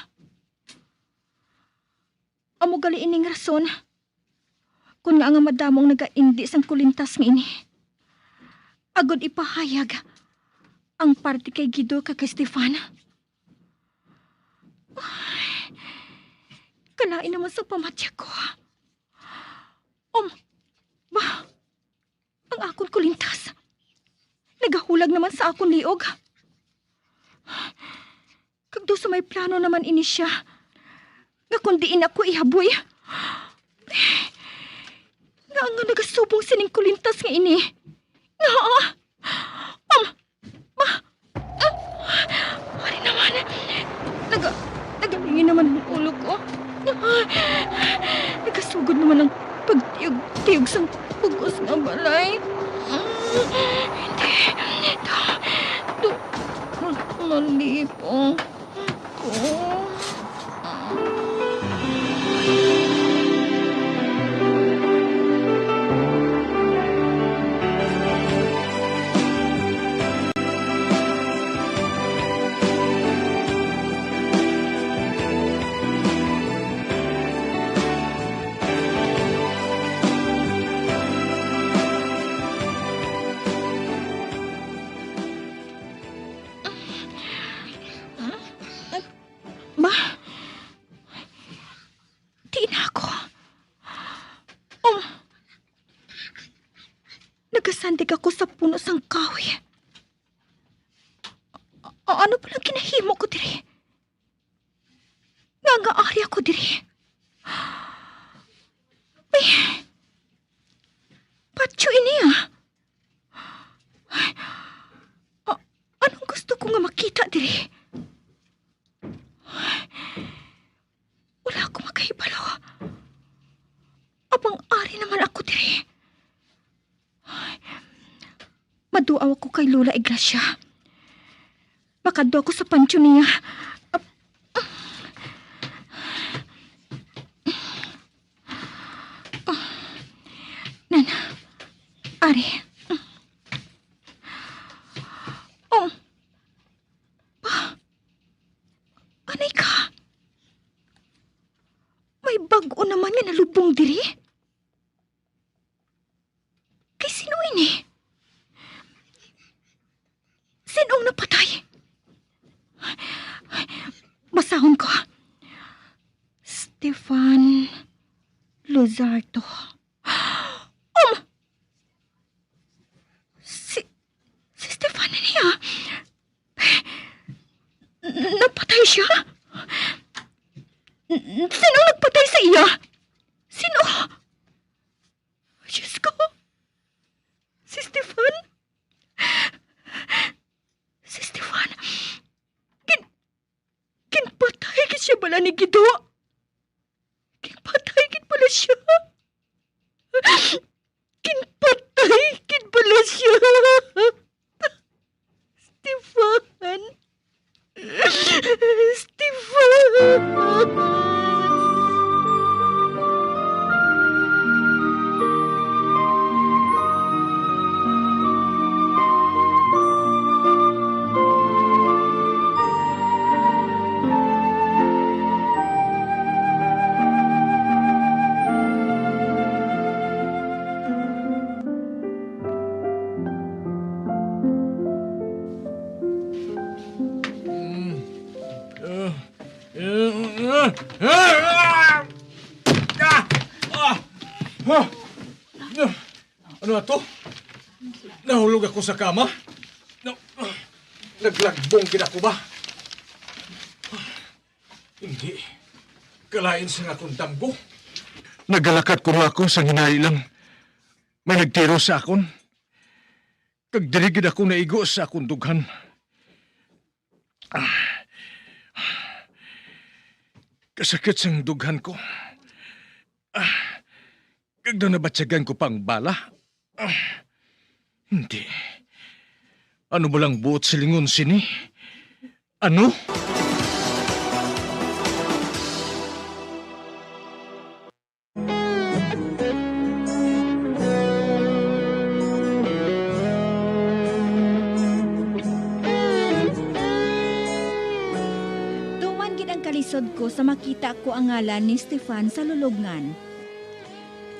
Amo gali ining rason kung nga madamong nagaindi sang kulintas ng ini. Agod ipahayag ang party kay Guido kay Stefan. Kalain naman sa pamatya ko. Ba? Ang akon kulintas. Nagahulag naman sa akon liog. Kagdo sa may plano naman ini siya. Nga kundiin ako ihaboy. Nga nga nagasubong sining kulintas nga ini. Nga Hari naman. Nagalingin naman ang ulo ko. Nagasugod naman ang pagtiyog-tiyog sa pugos na balay. Hindi. Ito. Malipong ko. Nagasandig ako sa puno sang kahoy. Ano palang kinahimo ko diri? Nga-ari ako diri. Ay, patyo ini anong gusto ko nga makita diri? Wala ako makahibalo. Abang ari naman ako diri. Maduaw ako kay Lola Iglesia. Makadto ako sa pansyo niya. Nana, Ari. Anay ka? May bago naman nga nalubong diri? Kay sino ini? Sinong napatay? Basahon ko. Stefan Luzardo. Si Stefan niya. Napatay siya? Sino nagpatay sa iya? Sino? Diyos ko. Si Stefan? Si Stefan? Kinpatay gid siya bala ni Guido? Kinpatay gid pala siya? Kinpatay gid pala siya? Stefan? Stefan! Ano na to? Nahulog ako sa kama? Naglagbong gid ako ba? Hindi. Kalain sa akong damgo. Nagalakat ko na ako sa hinay lang. May nagtiro sa akon. Kagdirigid ako naigo sa akong dughan. Kasakit sang dughan ko. Kagda nabatsagan ko pang bala. Hindi. Ano ba lang buot silingon sini? Ano? Tuman gid ang kalisod ko sa makita ko ang ngalan ni Stefan sa lulubngan.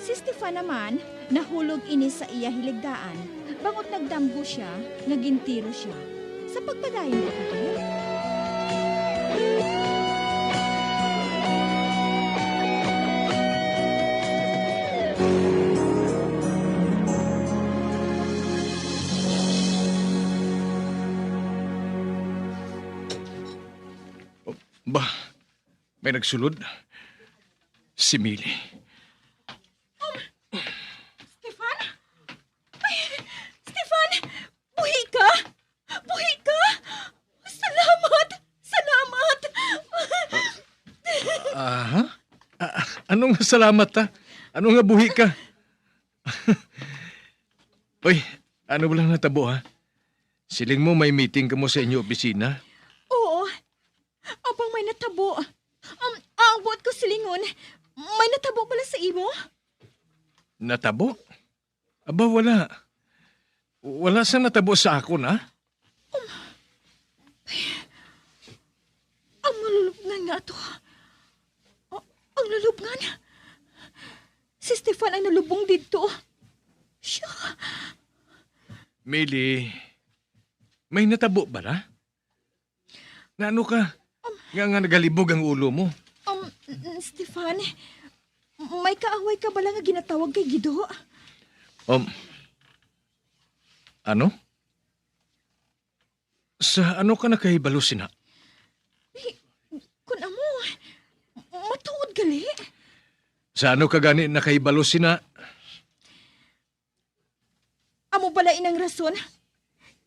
Si Stefan naman, nahulog ini sa iya hiligdaan, bangot nagdamgo siya, nagintiro siya. Sa pagpadayon ko kayo. Ba, may nagsulod? Si Millie. Stefan? Ay, Stefan! Buhi ka! Buhi ka! Salamat! Salamat! Aha? Anong salamat ha? Ano nga buhi ka? Uy, ano ba lang natabo ha? Siling mo may meeting ka mo sa inyo opisina? Oo. Abang may natabo. Ang buot ko silingon. May natabo pala sa imo? Natabo? Aba, wala. Wala sa natabo sa akon, ha? Ang malulubngan nga to. Ang lulubngan? Si Stefan ay nalubong dito. Siya. Millie, may natabo ba na? Naano ka? Nga nagalibog ang ulo mo. Stefan, may kaaway ka ba lang nga ginatawag kay Gido? Ano? Sa ano ka nakahibalo sina? Kun amo, matuod gali. Sa ano ka gani nakahibalo sina? Amo bala inang rason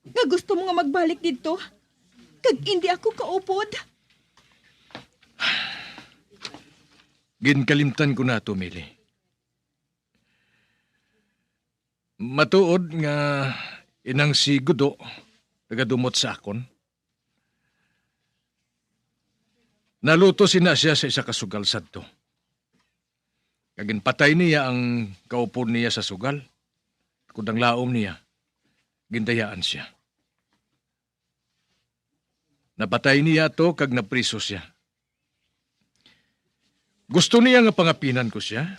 nga gusto mo nga magbalik dito kag hindi ako kaupod. Ginkalimtan ko na to, Millie. Matuod nga inang si Gudo nagadumot sa akon. Naluto sina siya sa isa kasugal sadto. Kagin patay niya ang kaupod niya sa sugal. Kudang laom niya, gindayaan siya. Napatay niya to kag napriso siya. Gusto niya nga pangapinan ko siya.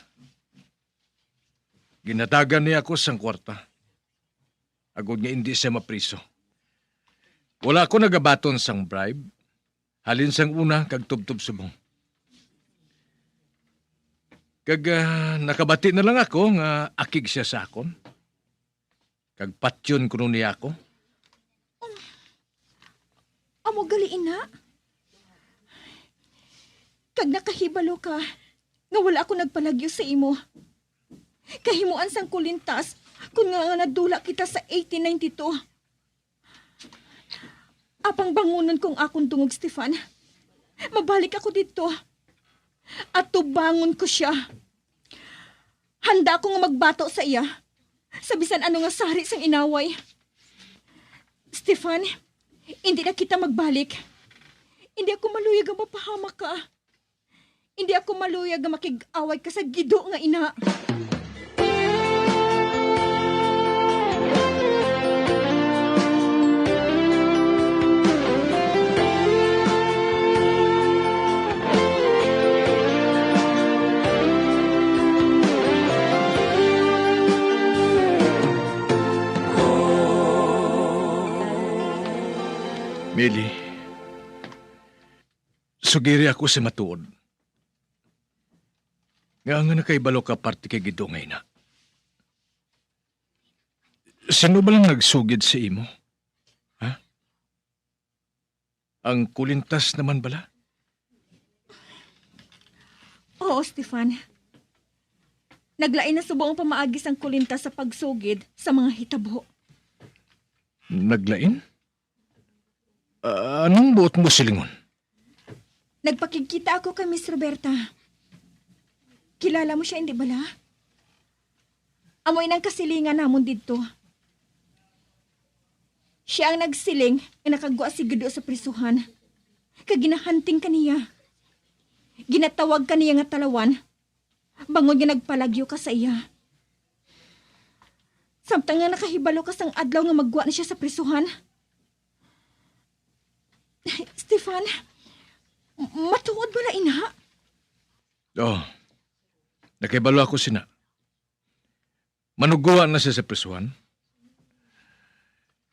Ginatagan niya ako sang kwarta. Agod nga hindi siya mapriso. Wala ako nagabaton sang bribe. Halin sang una kag tubtub subong. Kag nakabati na lang ako nga akig siya sa akon. Kag patyon kuno niya ako. Amo galiin na. Kag nakahibalo ka, nga wala ako nagpalagyo sa imo. Kahimuan sang kulintas, kung nga nadula kita sa 1892. Apang bangunan kong akong tungog, Stefan. Mabalik ako dito. At tubangon ko siya. Handa ako nga magbato sa iya. Sabisan ano nga sari sang inaway. Stefan, hindi na kita magbalik. Hindi ako maluyag ang mapahamak ka. Hindi ako maluyag ang makig-away ka sa Gido nga ina. Millie, sugiri ako sa matuod. Nga nakaibalo ka parte kay Gido ngay na. Sino ba lang nagsugid sa imo? Ha? Ang kulintas naman bala? Oo, Stefan. Naglain na subong ang pamaagis ang kulintas sa pagsugid sa mga hitabo. Naglain? Anong buot mo silingon? Nagpakikita ako kay Miss Roberta. Kilala mo siya, hindi bala? Amoy ng kasilingan namon dito. Siya ang nagsiling na nakagwa si Gido sa prisuhan. Kaginahanting kaniya. Ginatawag kaniya nga talawan. Bangon nga nagpalagyo ka sa iya. Samtang nga nakahibalo ka sang adlaw nga magwa na siya sa prisuhan. Stefan, matuod ba na ina? Oh, nakibalo ako sina. Manuguan na siya sa prisuhan.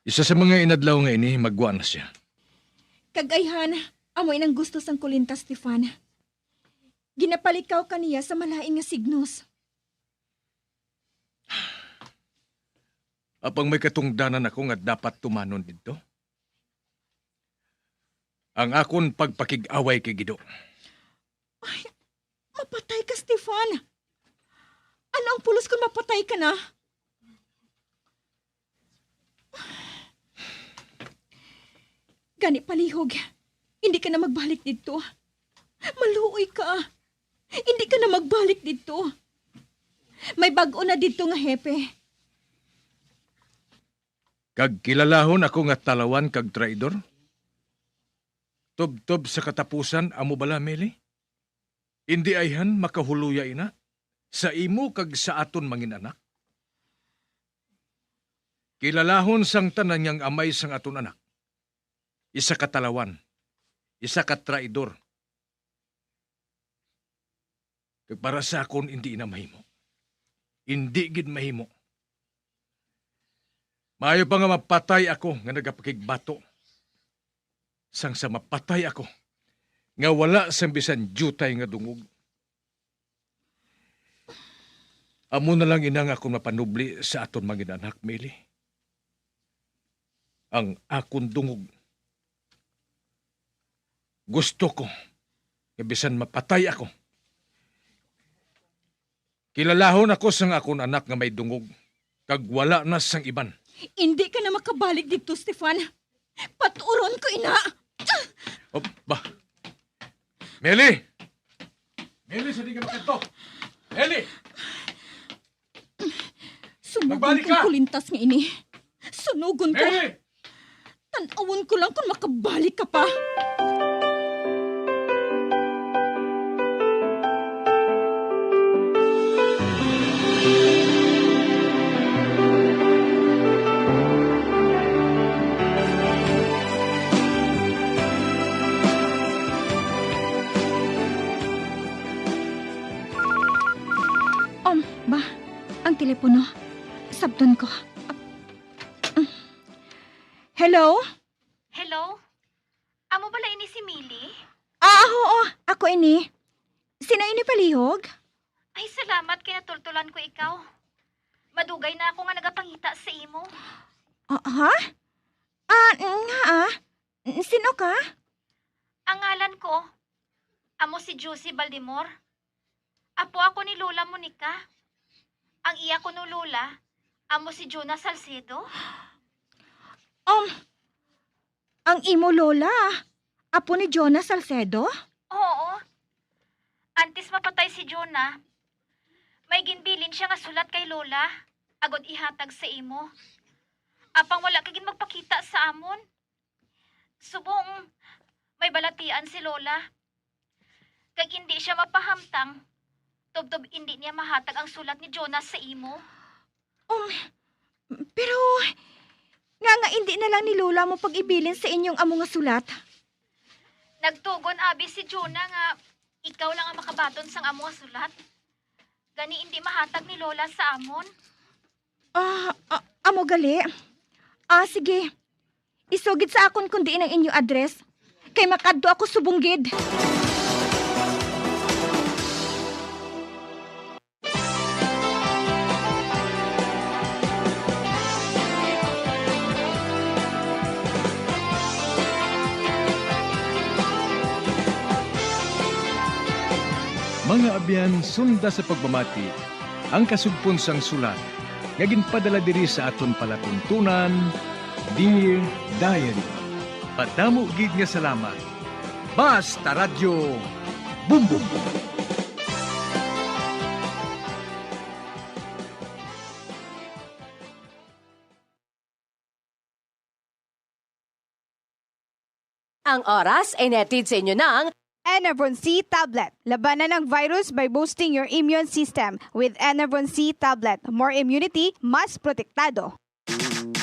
Isa sa mga inadlaw nga ini, magwa na siya. Kagayhan, amoy nang gusto sang kulinta, Stefan. Ginapalikaw kaniya sa malain nga signos. Apang may katungdanan ako nga dapat tumanon dito. Ang akon pagpakig-away kay Gido. Ay, mapatay ka, Stefan. Ano ang pulos kung mapatay ka na? Gani palihog, hindi ka na magbalik dito. Maluoy ka. Hindi ka na magbalik dito. May bago na dito nga hepe. Kag kilalahon ako nga talawan kag traidor? Tob-tob sa katapusan, amo bala, Meli? Hindi ayhan makahuluya ina? Sa imo kag sa aton mangin anak? Kilalahon sang tanan niyang amay sang aton anak. Isa ka talawan. Isa ka traidor. Kag para sa akon, hindi ina mahimo. Hindi gid mahimo. Maayo pa nga mapatay ako nga nagapakigbato. Sang sa mapatay ako nga wala sang bisan jutay nga dungog. Amo na lang inang akong mapanubli sa aton mangin anak, Meli. Ang akon dungog. Gusto ko nga bisan mapatay ako. Kilalahon ako sang akon anak nga may dungog. Kag wala na sang iban. Hindi ka na makabalik dito, Stefan. Paturon ko, ina. O, ba? Meli! Meli, saan di ka makanto? Meli! Sunugon kong kulintas nga ini. Sunugon ko. Meli! Tanawon ko lang kung makabalik ka pa. Ba, ang telepono. Sabton ko. Hello? Hello? Amo bala ini si Millie? Oo. Ako ini. Sino ini palihog? Ay, salamat kay natultulan ko ikaw. Madugay na ako nga nagapangita sa imo. Ha? Sino ka? Ang ngalan ko, amo si Josie Baldimor. Apo ako ni Lola Monica. Ang iya ko no Lola, amo si Jonah Salcedo. Ang imo lola, apo ni Jonah Salcedo? Oo. Antes mapatay si Jonah, may ginbilin siya nga sulat kay Lola, agod ihatag sa imo. Apang wala kagin magpakita sa amon. Subong, may balatian si Lola. Kag hindi siya mapahamtang, tubtob hindi niya mahatag ang sulat ni Jonah sa imo. Pero, nga hindi na lang ni Lola mo pag-ibilin sa inyong amo nga sulat. Nagtugon abi si Jonah nga ikaw lang ang makabaton sang amo nga sulat. Gani hindi mahatag ni Lola sa amon. Amo gali. Sige. Isugid sa akon kundi ang inyong address. Kay makadto ako subunggid. Mga abyan, sunda sa pagmamati, ang kasugpon sang sulat, nga ginpadala diri sa aton palatuntunan, Dear Diary. Padamo gid nga salamat. Basta Radyo Bumbum. Ang oras ay netid sa inyo ng Enervon C Tablet. Labanan ng virus by boosting your immune system with Enervon C Tablet. More immunity, mas protektado.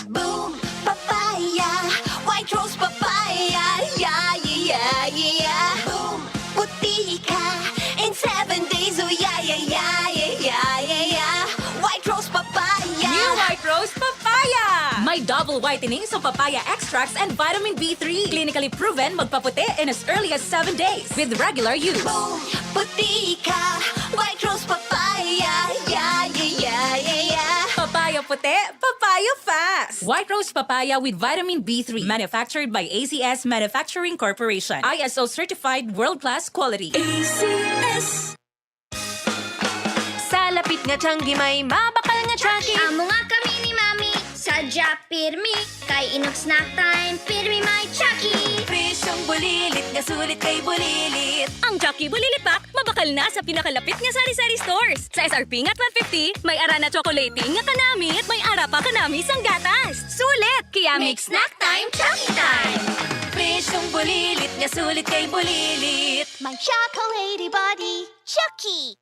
Boom, papaya, white rose papaya, yeah, yeah, yeah. Boom, puti ka in 7 days, oh yeah, yeah, yeah, yeah, yeah, yeah. White rose papaya. New White Rose Papaya! May double whitening sa papaya extracts and vitamin B3. Clinically proven magpaputi in as early as 7 days with regular use. Boom, puti ka, white rose papaya, yeah, yeah, yeah, yeah, yeah. Papaya puti, papaya fast. White Rose Papaya with vitamin B3. Manufactured by ACS Manufacturing Corporation. ISO certified world-class quality. ACS. Sa lapit nga tiyanggi may mabakal nga chucky. Amo nga kami ni Mami, sadya pirmi. Kay inog snack time, pirmi may Chucky. Presyong bulilit nga sulit kay bulilit. Ang Chucky Bulilit Pack, mabakal na sa pinakalapit nga sari-sari stores. Sa SRP nga 12.50, may ara na chocolating nga kanami at may ara pa kanami sang gatas. Sulit! Kaya mix snack time, Chucky time. Presyong bulilit nga sulit kay bulilit. My chocolatey body, Chucky.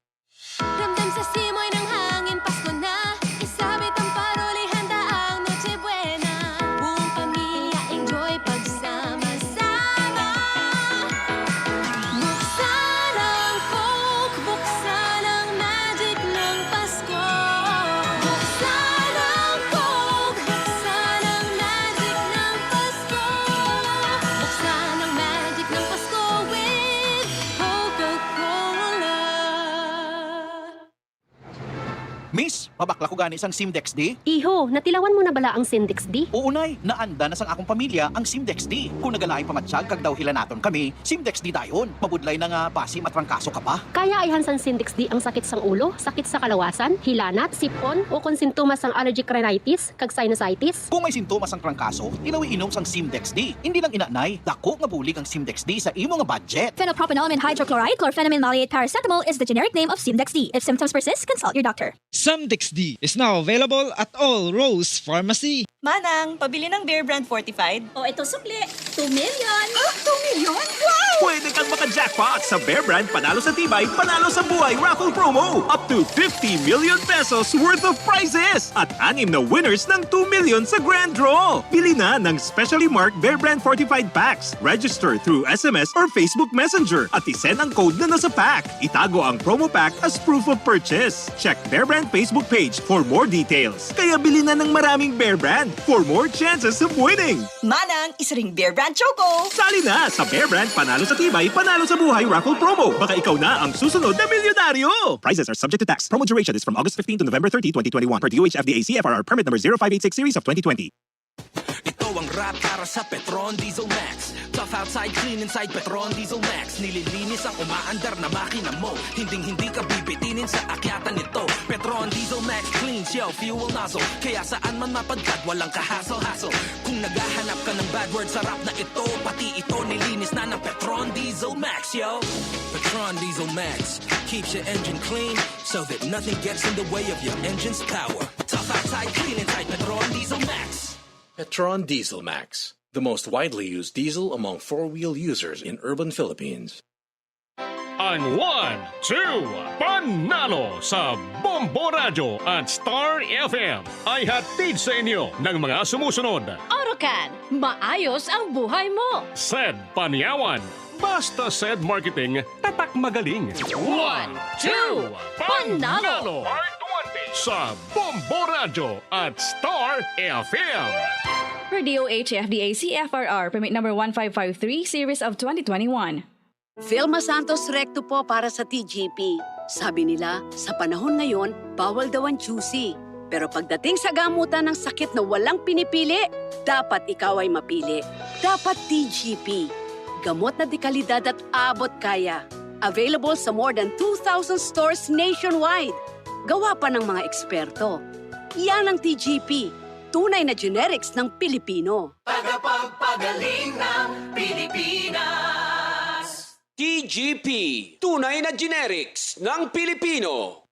Ramdam sa simoy ng hangin, Pasko na. Isabit ang paroli, handa ang Noche Buena. Buong pamilya, enjoy pagsama-sama. Buksan ang Coke, buksan ang magic ng Pasko. Buksan ang Coke, buksan ang magic ng Pasko. Buksan ang magic ng Pasko with Coca-Cola. Miss, mabakla ko gani sang Simdex D? Iho, natilawan mo na bala ang Sindex D? Uunay, naanda na sang akong pamilya ang Simdex D. Kung nagalaing pamatsyag kag daw hilanaton kami, Simdex D dayon. Mabudlay na nga basi matrangkaso ka pa. Kaya ayhan sang Sindex D ang sakit sang ulo, sakit sa kalawasan, hilanat, sipon, o kung sintomas sang allergic rhinitis, kag sinusitis. Kung may sintomas ang trangkaso, ilawi inom sang Simdex D. Hindi lang inanay, dako nga bulig ang Simdex D sa imo nga budget. Phenylpropanolamine hydrochloride, chlorphenamine maleate paracetamol is the generic name of Simdex D. If symptoms persist, consult your doctor. Simdex D is now available at all Rose Pharmacy. Manang, pabili ng Bear Brand Fortified. O ito sukli, 2 million. 2 million? Wow! Pwede kang maka-jackpot sa Bear Brand Panalo sa Tibay, Panalo sa Buhay Raffle Promo. Up to 50 million pesos worth of prizes. At 6 na winners ng 2 million sa Grand Draw. Bili na ng specially marked Bear Brand Fortified Packs. Register through SMS or Facebook Messenger at isend ang code na nasa pack. Itago ang promo pack as proof of purchase. Check Bear Brand Facebook page for more details. Kaya bili na ng maraming Bear Brand for more chances of winning. Manang, isa ring Bear Brand Choco. Sali na sa Bear Brand Panalo sa Tibay, Panalo sa Buhay Raffle Promo. Baka ikaw na ang susunod na milyonaryo. Prizes are subject to tax. Promo duration is from August 15 to November 30, 2021 per DOH FDA CFRR permit number 0586 series of 2020. Ito ang rap para sa Petron Diesel Max. Tough outside, clean inside, Petron Diesel Max. Nililinis ang umaandar na makina mo. Hinding-hindi ka bibitinin sa akyatan nito. Petron Diesel Max cleans your fuel nozzle. Kaya saan man mapadpad, walang kahassle-hassle. Kung naghahanap ka ng bad word sa rap na ito, pati ito nilinis na ng Petron Diesel Max, yo. Petron Diesel Max keeps your engine clean so that nothing gets in the way of your engine's power. Tough outside, clean inside, Petron Diesel Max. Petron Diesel Max, the most widely used diesel among four-wheel users in urban Philippines. Ang 1, 2, Panalo sa Bombo Radio at Star FM ay hatid sa inyo ng mga sumusunod. Orocan, maayos ang buhay mo. SED Panyawan, basta SED Marketing, tatak magaling. 1, 2, Panalo! Sa Bombo Radio at Star FM. Per DOH FDA CFRR permit number 1553 series of 2021. Vilma Santos Recto po para sa TGP. Sabi nila, sa panahon ngayon, bawal daw ang juicy. Pero pagdating sa gamutan ng sakit na walang pinipili, dapat ikaw ay mapili. Dapat TGP. Gamot na dekalidad at abot kaya. Available sa more than 2,000 stores nationwide. Gawa pa ng mga eksperto. Yan ang TGP, tunay na generics ng Pilipino. Tagapagpagaling ng Pilipinas. TGP, tunay na generics ng Pilipino.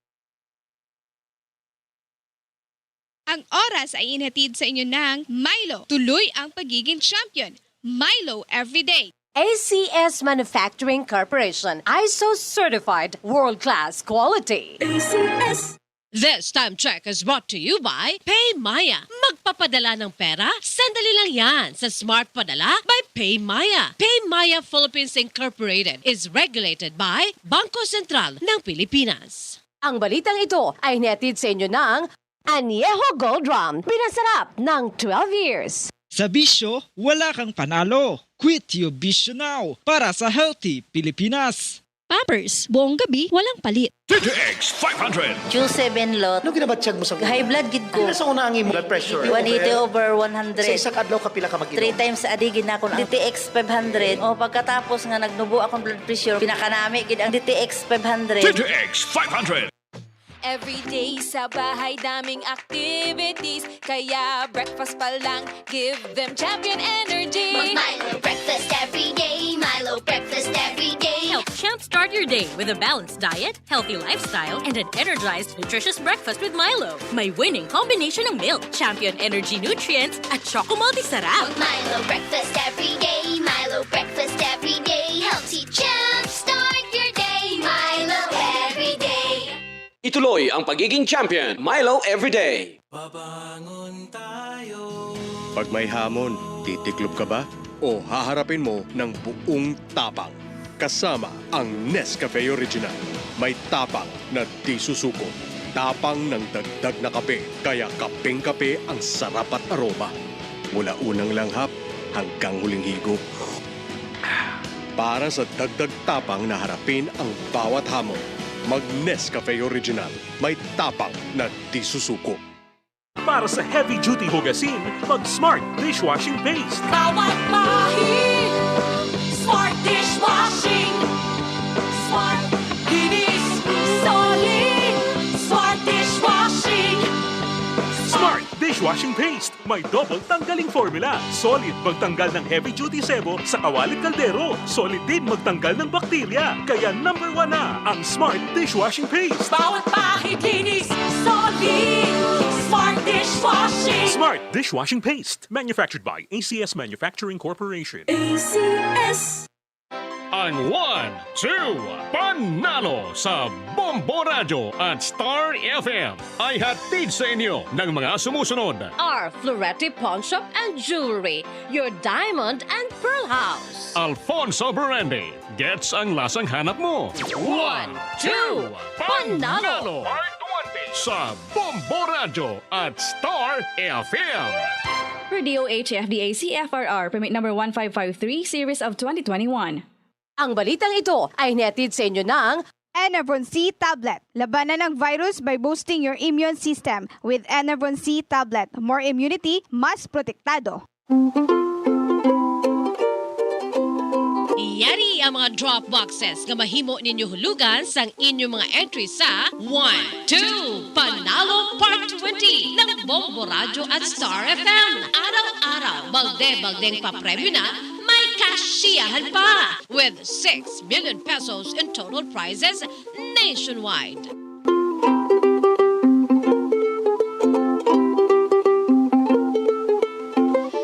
Ang oras ay inhatid sa inyo ng Milo. Tuloy ang pagiging champion. Milo everyday. ACS Manufacturing Corporation, ISO certified, world-class quality. ACS. This time check is brought to you by PayMaya. Magpapadala ng pera? Sandali lang yan sa Smart Padala by PayMaya. PayMaya Philippines Incorporated is regulated by Bangko Sentral ng Pilipinas. Ang balitang ito ay netid sa inyo ng Añejo Gold Rum, pinasarap ng 12 years. Sa bisyo, wala kang panalo. Quit your bisyo now para sa healthy Pilipinas. Pampers, buong gabi, walang palit. TTX 500. Juice Benlot. Ano ginabatsyag mo sa High blood gid ko. Nasa una ang imo blood pressure? 180 over 100. Sa isang adlaw ka pila ka mag-inom? 3 times sa adigid na akong DTX 500. O pagkatapos nga nagnubo akong blood pressure, pinakanami gid ang DTX 500. TTX 500. Everyday sa bahay daming activities, kaya breakfast pa lang give them champion energy. Milo breakfast every day, Milo breakfast every day. Help champ start your day with a balanced diet, healthy lifestyle, and an energized, nutritious breakfast with Milo. May winning combination ng milk, champion energy nutrients, at Choco Multi-Sarap. Milo breakfast every day, Milo breakfast every day. Healthy champ, start your day, Milo every day. Ituloy ang pagiging champion, Milo Everyday. Pag may hamon, titiklop ka ba? O haharapin mo ng buong tapang? Kasama ang Nescafe Original. May tapang na di susuko. Tapang ng dagdag na kape, kaya kapeng-kape ang sarap at aroma. Mula unang langhap hanggang huling higop. Para sa dagdag tapang na harapin ang bawat hamon, mag-Nescafe Original. May tapang na di susuko. Para sa heavy-duty hugasin, mag-Smart Dishwashing Paste. Bawat mahig, Smart Dishwashing. Smart, linis, solid. Smart Dishwashing. Smart Dishwashing Paste. May double tanggaling formula. Solid magtanggal ng heavy-duty sebo sa kawalit kaldero. Solid din magtanggal ng bakterya. Kaya number 1 na ang Smart Dishwashing Paste. Bawat mahig, linis, solid. Smart Dishwashing. Smart Dishwashing Paste. Manufactured by ACS Manufacturing Corporation. ACS. Ang 1, 2, panalo sa Bombo Radio at Star FM ay hatid sa inyo ng mga sumusunod. Our Florete Pawn Shop and Jewelry, your diamond and pearl house. Alfonso Berende gets ang lasang hanap mo. 1, 2, panalo! Sa Bombo Radio at Star FM. Radio HFDA CFRR, permit number 1553, series of 2021. Ang balitang ito ay netid sa inyo ng Enervon C Tablet. Labanan ng virus by boosting your immune system. With Enervon C Tablet, more immunity, mas protektado. Yari ang mga drop boxes nga mahimo ninyo hulugan sang inyong mga entry sa 1, 2, Panalo Part 20 ng Bombo Radio at Star FM. Araw-araw, balde-baldeng papremyo na, may kashiyahan pa with 6 million pesos in total prizes nationwide.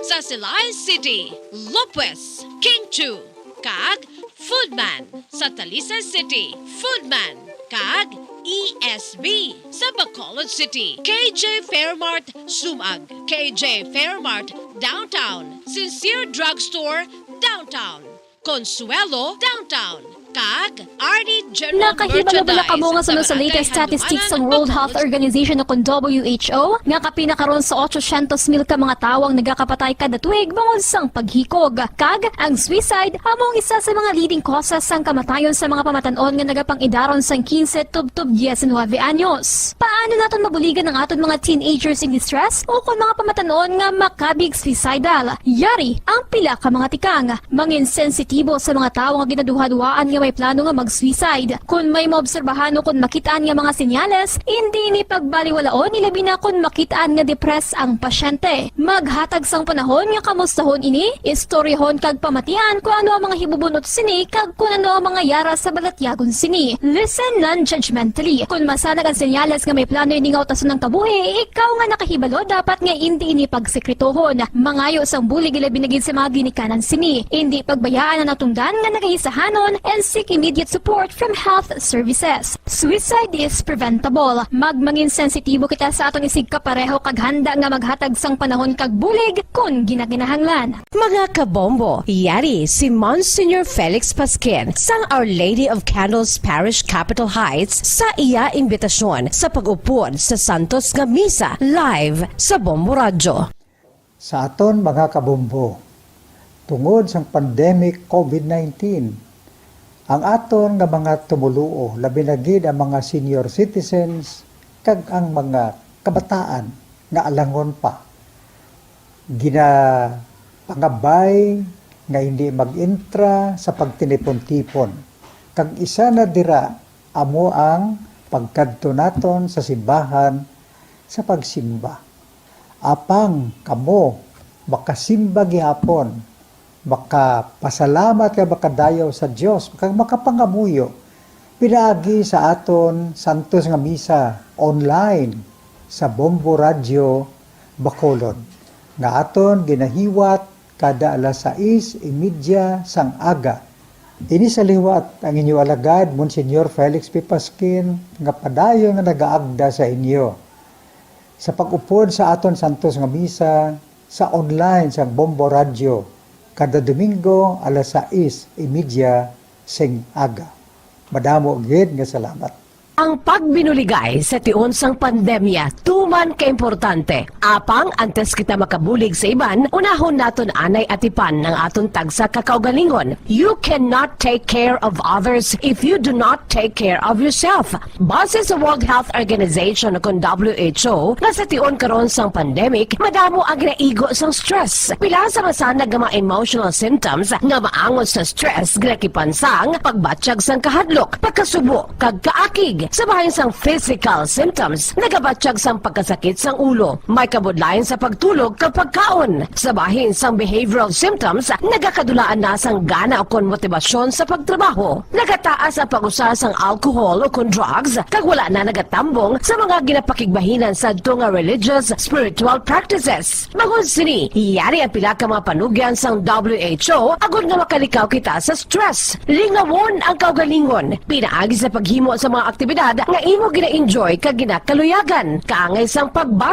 Sa Silay City, Lopez, King 2, kag Foodman. Sa Talisay City, Foodman, kag ESB. Sa Bacolod City, KJ Fairmart, Sumag. KJ Fairmart, Downtown. Sincere Drugstore, Downtown. Consuelo, Downtown. Kag RD General Nakahibala-bala ka mo nga sunod sa latest statistics ng World Health Organization o kung WHO nga kapinakaroon sa 800,000 ka mga tawang nagakapatay kada tuig bangod sang paghikog. Kag ang suicide among isa sa mga leading causes sang kamatayon sa mga pamatanon nga nagapangidaron sang 15 tubtub 19 anyos. Paano naton mabuligan ang aton mga teenagers in distress o kung mga pamatanon nga makabig suicidal? Yari ang pila ka mga tikang. Mangin sensitibo sa mga tawo nga ginaduha-duhaan nga may plano nga mag-suicide. Kung may maobserbahan o kung makitaan nga mga senyales, hindi ni pagbaliwalaon ilabi na kung makitaan nga depress ang pasyente. Maghatag sang panahon nga kamustahon ini, istoryahon kag pamatian kung ano ang mga hibubunot sini kag kung ano ang mga yara sa balatyagon sini. Listen non-judgmentally. Kung masanag ang senyales nga may plano ini nga utason ng kabuhi, ikaw nga nakahibalo dapat nga hindi ini pagsekretohon. Mangayo sang bulig ilabi na gid sa mga ginikanan sini. Hindi pagbayaan ang natungdan nga nagaisahanon and seek immediate support from health services. Suicide is preventable. Magmangin sensitibo kita sa aton isig kapareho kag handa nga maghatag sang panahon kag bulig kung ginaginahanglan. Mga kabombo, yari si Monsignor Felix Pasquin sang Our Lady of Candles Parish Capitol Heights sa iya imbitasyon sa pag-upod sa Santos nga Misa live sa Bombo Radio. Sa aton mga kabombo, tungod sa pandemic COVID-19, ang aton nga mga tumuluo, labi na gid ang mga senior citizens kag ang mga kabataan nga alangon pa. Pangabay nga hindi mag-intra sa pagtinipon-tipon. Kag isa na dira amo ang pagkadto naton sa simbahan sa pagsimba. Apang kamo makasimba gihapon, makapasalamat kay makadayaw sa Dios, makapangamuyo pinaagi sa aton Santos nga Misa online sa Bombo Radio Bacolod nga aton ginahiwat kada alas 6:30 sang aga. Ini sa liwat ang inyo alagad Monsignor Felix P. Pasquin nga padayon nga nagaagda sa inyo sa pag-upod sa aton Santos nga Misa sa online sa Bombo Radio kada Domingo alas 6:30 sing aga. Madamo gid nga salamat. Ang pagbinuligay sa tiun sang pandemya, tuman kaimportante. Apang antes kita makabulig sa iban, unahon naton anay atipan ng aton tagsa kakaugalingon. You cannot take care of others if you do not take care of yourself. Base sa World Health Organization kung WHO, na sa tiun karon sang pandemic, madamo ang naigo sang stress. Pila sa masanag nga mga emotional symptoms nga maangon sa stress, ginakipansang pagbatsyag sang kahadlok, pagkasubo, kag kaakig. Sa bahin sang physical symptoms, nagabatsyag sang pagkasakit sang ulo, may kabudlayan sa pagtulog kapag kaon. Sa bahin sang behavioral symptoms, nagakadulaan na sang gana o kon motibasyon sa pagtrabaho. Nagataas ang pag-usa sang alcohol o kon drugs, kag wala na nagatambong sa mga ginapakigbahinan sa nga religious, spiritual practices. Magun sini, yari ang pila ka mga panugyan sang WHO agud nga makalikaw kita sa stress. Lingawon ang kaugalingon, pinaagi sa paghimo sa mga aktibidad nga imo gina-enjoy kag ginakaluyagan, kaangay sang pagbasa